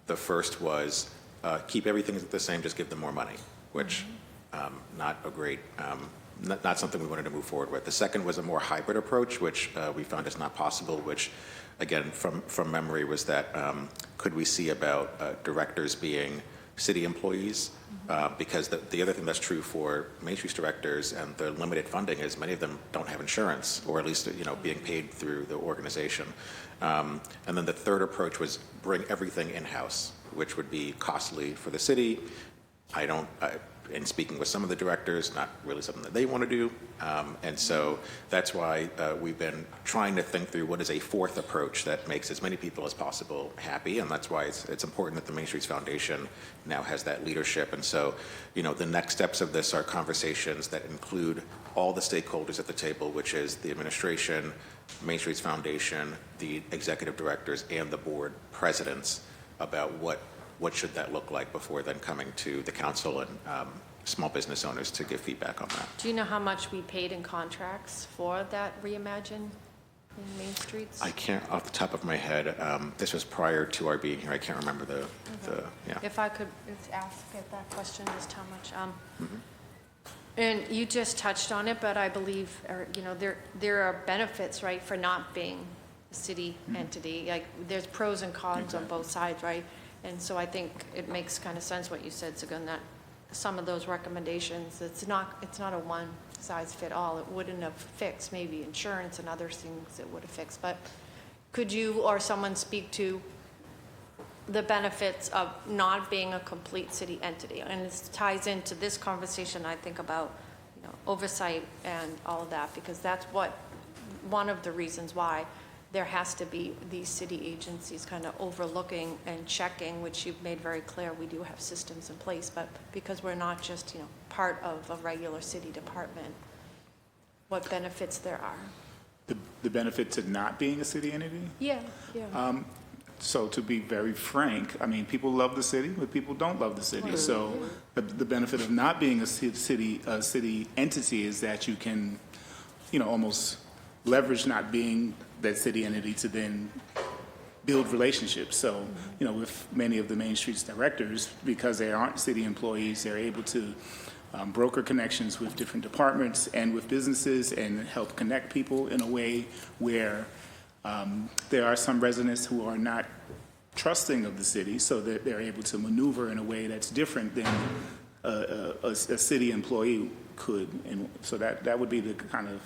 the first was keep everything the same, just give them more money, which not a great not something we wanted to move forward with. The second was a more hybrid approach, which we found is not possible, which, again, from memory, was that could we see about directors being city employees? Because the other thing that's true for Main Street directors and the limited funding is many of them don't have insurance, or at least being paid through the organization. And then the third approach was bring everything in-house, which would be costly for the city. In speaking with some of the directors, not really something that they want to do. And so that's why we've been trying to think through what is a fourth approach that makes as many people as possible happy. And that's why it's important that the Main Streets Foundation now has that leadership. And so, the next steps of this are conversations that include all the stakeholders at the table, which is the administration, Main Streets Foundation, the executive directors, and the board presidents, about what what should that look like before then coming to the council and small business owners to give feedback on that. Do you know how much we paid in contracts for that Reimagine in Main Streets? I can't, off the top of my head, this was prior to our being here. I can't remember yeah. If I could ask that question, just how much, and you just touched on it, but I believe, there are benefits, right, for not being a city entity. Like, there's pros and cons on both sides, right? And so I think it makes kind of sense what you said, Sugun, that some of those recommendations, it's not a one-size-fit-all. It wouldn't have fixed maybe insurance and other things it would have fixed. But could you or someone speak to the benefits of not being a complete city entity? And it ties into this conversation, I think, about oversight and all of that, because that's one of the reasons why there has to be these city agencies kind of overlooking and checking, which you've made very clear we do have systems in place, but because we're not just, part of a regular city department, what benefits there are. The benefit to not being a city entity? Yeah. So to be very frank, I mean, people love the city, but people don't love the city. So the benefit of not being a city entity is that you can, almost leverage not being that city entity to then build relationships. So, with many of the Main Streets directors, because they aren't city employees, they're able to broker connections with different departments and with businesses and help connect people in a way where there are some residents who are not trusting of the city, so that they're able to maneuver in a way that's different than a city employee could. And so that would be the kind of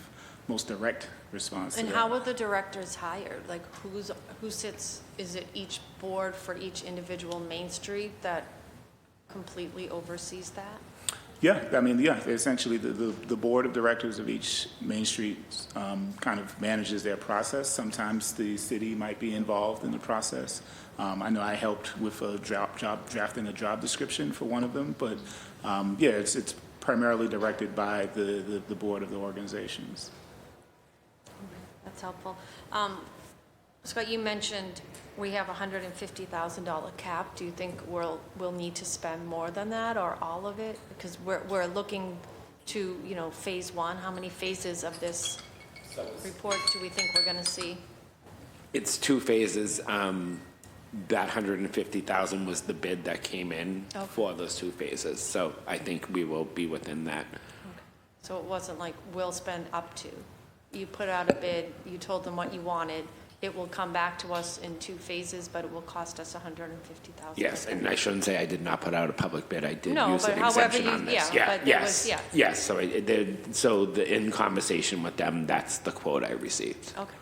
most direct response. And how are the directors hired? Like, who sits, is it each board for each individual Main Street that completely oversees that? Yeah, essentially the board of directors of each Main Street kind of manages their process. Sometimes the city might be involved in the process. I know I helped with drafting a job description for one of them, but it's primarily directed by the board of the organizations. That's helpful. Scott, you mentioned we have a $150,000 cap. Do you think we'll need to spend more than that or all of it? Because we're looking to, phase one. How many phases of this report do we think we're going to see? It's 2 phases. That 150,000 was the bid that came in for those 2 phases. So I think we will be within that. Okay. So it wasn't like we'll spend up to. You put out a bid, you told them what you wanted, it will come back to us in 2 phases, but it will cost us $150,000. Yes, and I shouldn't say I did not put out a public bid. I did No, use but an however exemption on this. Yes. So in conversation with them, that's the quote I received. Okay.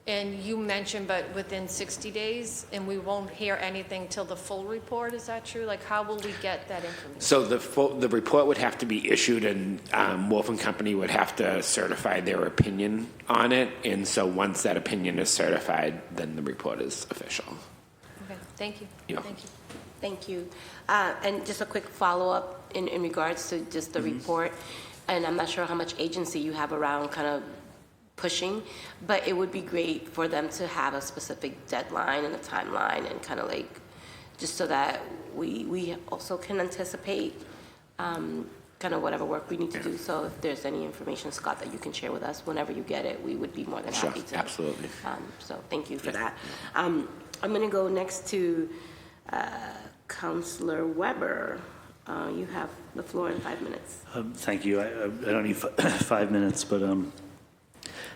And you mentioned, but within 60 days, and we won't hear anything till the full report, is that true? Like, how will we get that information? So the report would have to be issued, and Wolf and Company would have to certify their opinion on it. And so once that opinion is certified, then the report is official. Okay, thank you. Yeah. Thank you. Thank you. And just a quick follow-up in regards to just the report. And I'm not sure how much agency you have around kind of pushing, but it would be great for them to have a specific deadline and a timeline and kind of like, just so that we also can anticipate kind of whatever work we need to do. So if there's any information, Scott, that you can share with us whenever you get it, we would be more than happy to. Absolutely. So thank you for that. I'm going to go next to Councillor Weber. You have the floor in 5 minutes. Thank you. I don't need 5 minutes, but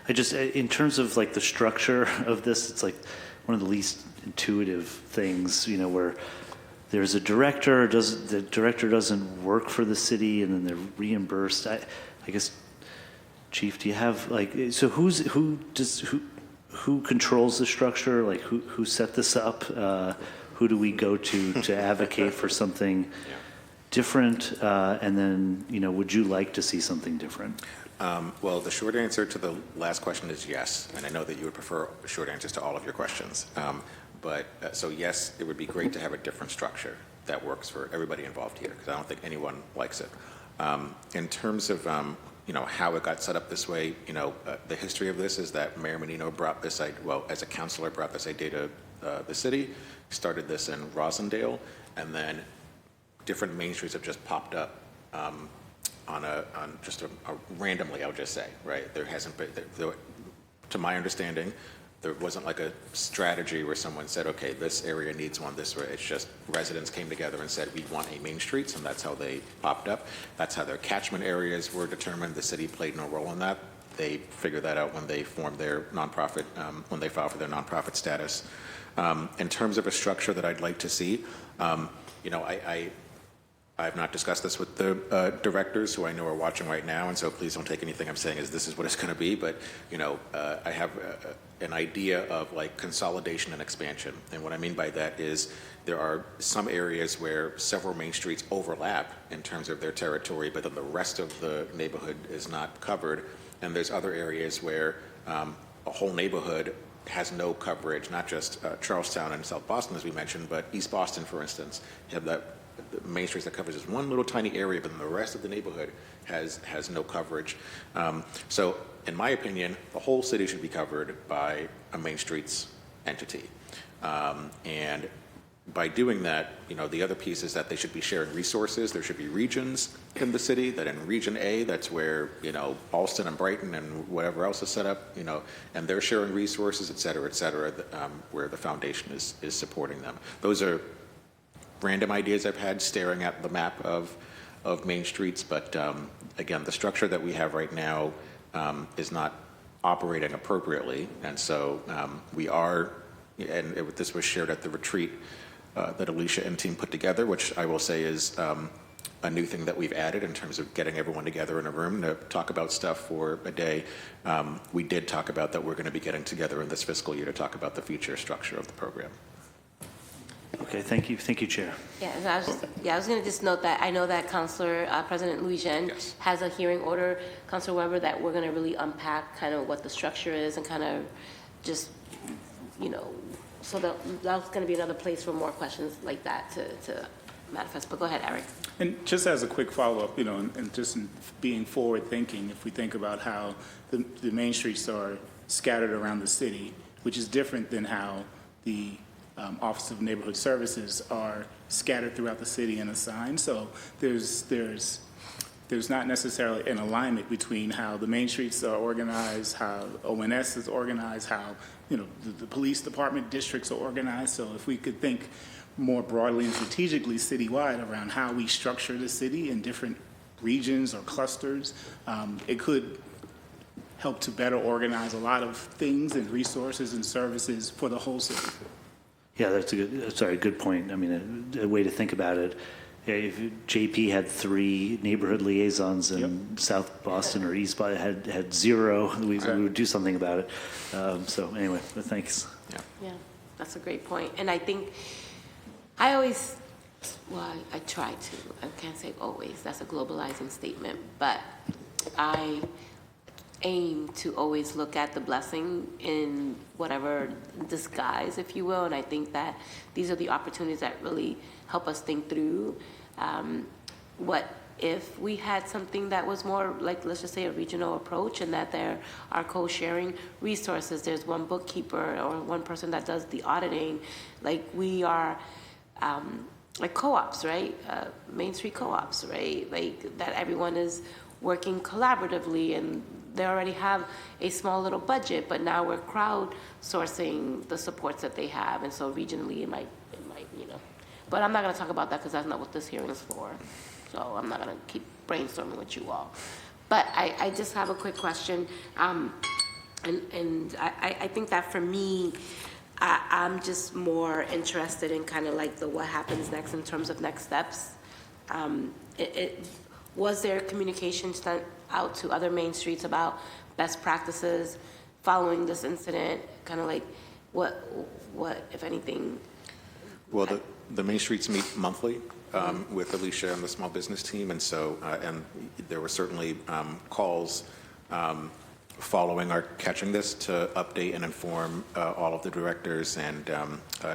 I just, in terms of like the structure of this, it's like one of the least intuitive things, where there's a director, the director doesn't work for the city, and then they're reimbursed. I guess, Chief, do you have so who controls the structure? Like who set this up? Who do we go to advocate for something different? And then, would you like to see something different? Well, the short answer to the last question is yes, and I know that you would prefer short answers to all of your questions. So yes, it would be great to have a different structure that works for everybody involved here, because I don't think anyone likes it. In terms of how it got set up this way, the history of this is that Mayor Menino brought this, as a councilor, brought this idea to the city, started this in Rosendale, and then different main streets have just popped up on just a randomly, I would just say, right? There hasn't been, to my understanding, there wasn't like a strategy where someone said, okay, this area needs one this way. It's just residents came together and said, we want a main streets, and that's how they popped up. That's how their catchment areas were determined. The city played no role in that. They figured that out when they formed their nonprofit, when they filed for their nonprofit status. In terms of a structure that I'd like to see, you know, I have not discussed this with the directors who I know are watching right now, and so please don't take anything I'm saying as this is what it's going to be, but, you know, I have an idea of like consolidation and expansion. And what I mean by that is there are some areas where several main streets overlap in terms of their territory, but then the rest of the neighborhood is not covered. And there's other areas where a whole neighborhood has no coverage, not just Charlestown and South Boston, as we mentioned, but East Boston, for instance. You have that the main streets that covers just one little tiny area, but then the rest of the neighborhood has no coverage. So in my opinion, the whole city should be covered by a main streets entity. And by doing that, you know, the other piece is that they should be sharing resources. There should be regions in the city, that in Region A, that's where, you know, Alston and Brighton and whatever else is set up, you know, and they're sharing resources, et cetera, where the foundation is supporting them. Those are random ideas I've had staring at the map of main streets, but again, the structure that we have right now is not operating appropriately, and so we are, and this was shared at the retreat that Alicia and team put together, which I will say is a new thing that we've added in terms of getting everyone together in a room to talk about stuff for a day. We did talk about that we're going to be getting together in this fiscal year to talk about the future structure of the program. Okay, thank you, Chair. Yeah, and I was going to just note that I know that Councilor President Louis-Jean Yes. has a hearing order, Councilor Weber, that we're going to really unpack kind of what the structure is and kind of just, you know, so that's going to be another place for more questions like that to manifest. But go ahead, Eric. And just as a quick follow-up, you know, and just in being forward-thinking, if we think about how the main streets are scattered around the city, which is different than how the Office of Neighborhood Services are scattered throughout the city and assigned. So there's not necessarily an alignment between how the main streets are organized, how ONS is organized, how, you know, the police department districts are organized. So if we could think more broadly and strategically citywide around how we structure the city in different regions or clusters, it could help to better organize a lot of things and resources and services for the whole city. Yeah, that's a good point. I mean, a way to think about it, if JP had 3 neighborhood liaisons and South Boston or East Boston had 0, we would do something about it. So anyway, but thanks. Yeah, that's a great point. And I think I always, well, I try to, I can't say always, that's a globalizing statement, but I aim to always look at the blessing in whatever disguise, if you will, and I think that these are the opportunities that really help us think through what if we had something that was more like, let's just say, a regional approach, and that there are co-sharing resources. There's one bookkeeper or one person that does the auditing. Like we are like co-ops, right? Main Street co-ops, right? Like that everyone is working collaboratively, and they already have a small little budget, but now we're crowdsourcing the supports that they have, and so regionally it might, you know. But I'm not going to talk about that because that's not what this hearing is for. So I'm not going to keep brainstorming with you all. But I just have a quick question, and I think that for me, I'm just more interested in kind of like the what happens next in terms of next steps. Was there communication sent out to other main streets about best practices following this incident? Kind of like what, if anything? Well, the main streets meet monthly with Alicia and the small business team, and so and there were certainly calls following our catching this to update and inform all of the directors and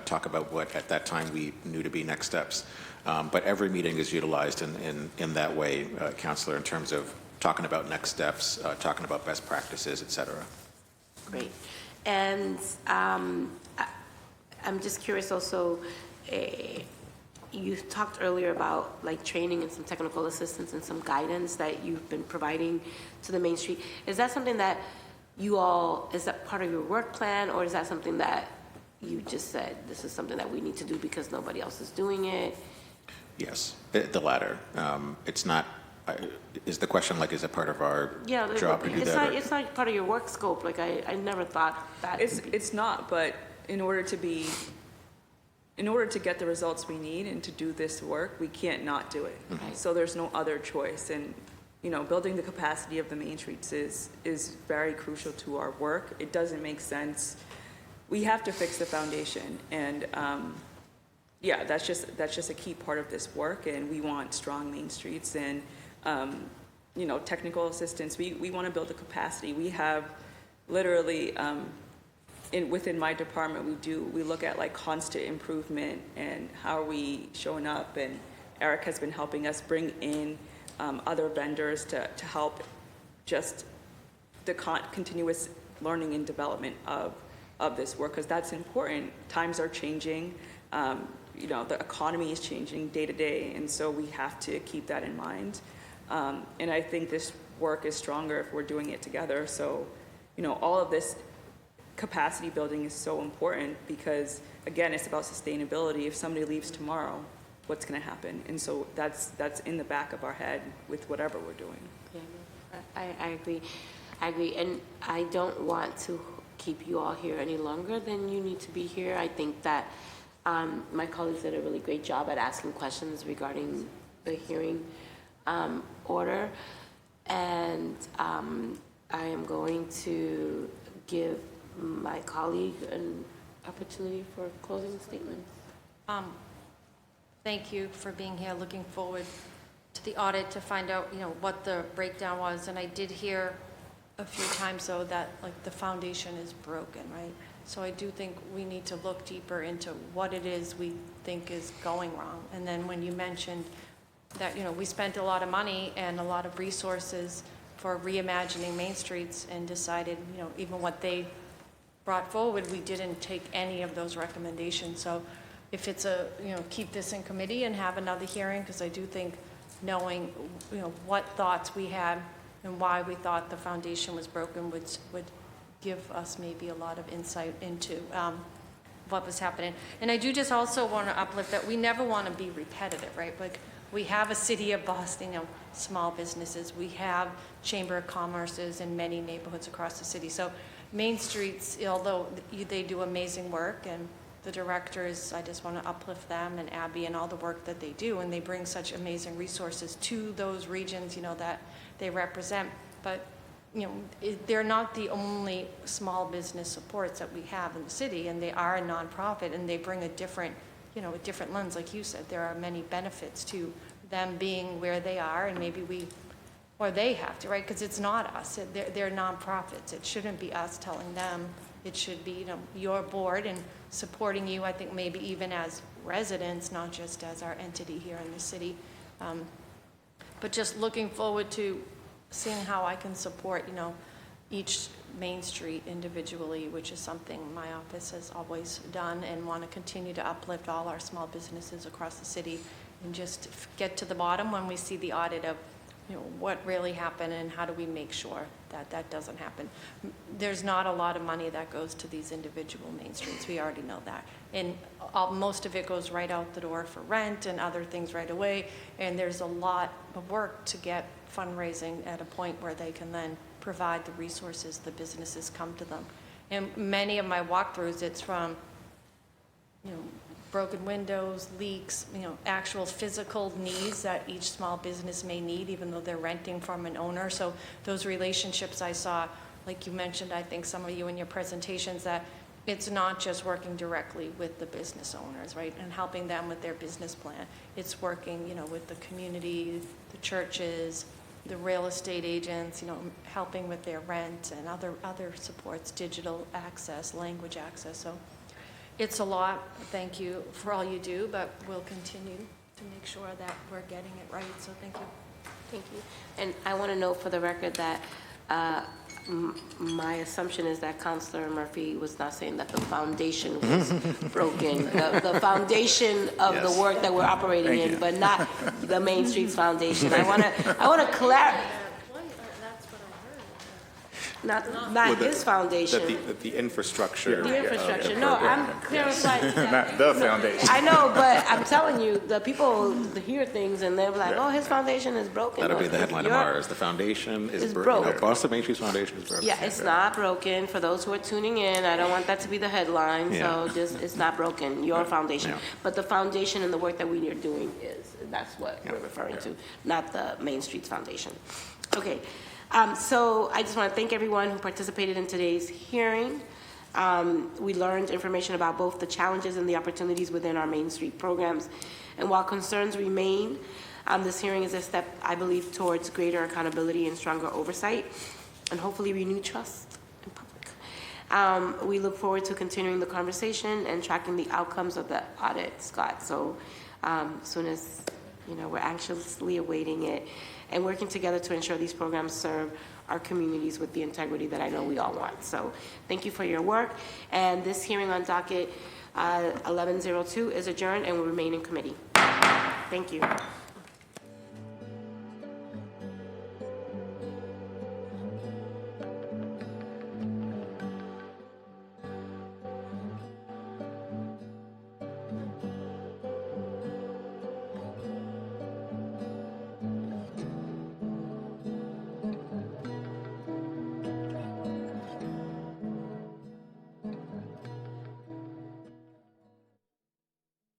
talk about what at that time we knew to be next steps. But every meeting is utilized in that way, Councilor, in terms of talking about next steps, talking about best practices, et cetera. Great. And I'm just curious also, you talked earlier about like training and some technical assistance and some guidance that you've been providing to the Main Street. Is that something that is that part of your work plan, or is that something that you just said, this is something that we need to do because nobody else is doing it? Yes, the latter. It's not, is the question like, is it part of our job to do that? It's not part of your work scope. Like, I never thought that. It's not, but in order to get the results we need and to do this work, we can't not do it. Right. So there's no other choice. And, building the capacity of the Main Streets is very crucial to our work. It doesn't make sense. We have to fix the foundation. And, that's just a key part of this work. And we want strong Main Streets and, technical assistance. We want to build the capacity. We have literally, within my department, we look at like constant improvement and how are we showing up, and Eric has been helping us bring in other vendors to help just the continuous learning and development of this work, because that's important. Times are changing, the economy is changing day to day, and so we have to keep that in mind. And I think this work is stronger if we're doing it together. So, all of this capacity building is so important because, again, it's about sustainability. If somebody leaves tomorrow, what's going to happen? And so that's in the back of our head with whatever we're doing. Yeah, I agree. And I don't want to keep you all here any longer than you need to be here. I think that my colleagues did a really great job at asking questions regarding the hearing order. And I am going to give my colleague an opportunity for closing statements. Thank you for being here. Looking forward to the audit to find out, what the breakdown was. And I did hear a few times, though, that like the foundation is broken, right? So I do think we need to look deeper into what it is we think is going wrong. And then when you mentioned that, we spent a lot of money and a lot of resources for reimagining Main Streets and decided, even what they brought forward, we didn't take any of those recommendations. So if it's keep this in committee and have another hearing, because I do think knowing, what thoughts we had and why we thought the foundation was broken would give us maybe a lot of insight into what was happening. And I do just also want to uplift that we never want to be repetitive, right? Like, we have a city of Boston, small businesses. We have Chamber of Commerce's in many neighborhoods across the city. So Main Streets, although they do amazing work, and the directors, I just want to uplift them and Abby and all the work that they do, and they bring such amazing resources to those regions, that they represent. But, they're not the only small business supports that we have in the city, and they are a nonprofit, and they bring a different lens. Like you said, there are many benefits to them being where they are, and maybe they have to, right? Because it's not us. They're nonprofits. It shouldn't be us telling them. It should be, your board and supporting you, I think maybe even as residents, not just as our entity here in the city. But just looking forward to seeing how I can support, each Main Street individually, which is something my office has always done, and want to continue to uplift all our small businesses across the city and just get to the bottom when we see the audit of, what really happened and how do we make sure that that doesn't happen. There's not a lot of money that goes to these individual Main Streets. We already know that. And most of it goes right out the door for rent and other things right away. And there's a lot of work to get fundraising at a point where they can then provide the resources the businesses come to them. And many of my walkthroughs, it's from, broken windows, leaks, actual physical needs that each small business may need, even though they're renting from an owner. So those relationships I saw, like you mentioned, I think some of you in your presentations, that it's not just working directly with the business owners, right, and helping them with their business plan. It's working, with the community, the churches, the real estate agents, helping with their rent and other supports, digital access, language access. So it's a lot. Thank you for all you do, but we'll continue to make sure that we're getting it right. So thank you. Thank you. And I want to know for the record that My assumption is that Counselor Murphy was not saying that the foundation was broken. The foundation of the Yes. work that we're operating Thank in, you. but not the Main Streets Foundation. I want to clarify, not his foundation. That the infrastructure. The infrastructure, no, I'm clarifying that. Not the foundation. I know, but I'm telling you, the people hear things and they're like, oh, his foundation is broken. That'll be No, the headline your- tomorrow, is the foundation is It's broken. broke. Boston Main Street's foundation is broken. Yeah, it's not broken. For those who are tuning in, I don't want that to be the headline, so Yeah. just, it's not broken, your foundation. Yeah. But the foundation and the work that we are doing is, that's what Yeah. we're referring to, not the Main Streets Foundation. Okay, so I just want to thank everyone who participated in today's hearing. We learned information about both the challenges and the opportunities within our Main Street programs. And while concerns remain, this hearing is a step, I believe, towards greater accountability and stronger oversight, and hopefully renewed trust in public. We look forward to continuing the conversation and tracking the outcomes of the audit, Scott. So soon as, we're anxiously awaiting it and working together to ensure these programs serve our communities with the integrity that I know we all want. So thank you for your work. And this hearing on docket 1102 is adjourned and will remain in committee. Thank you.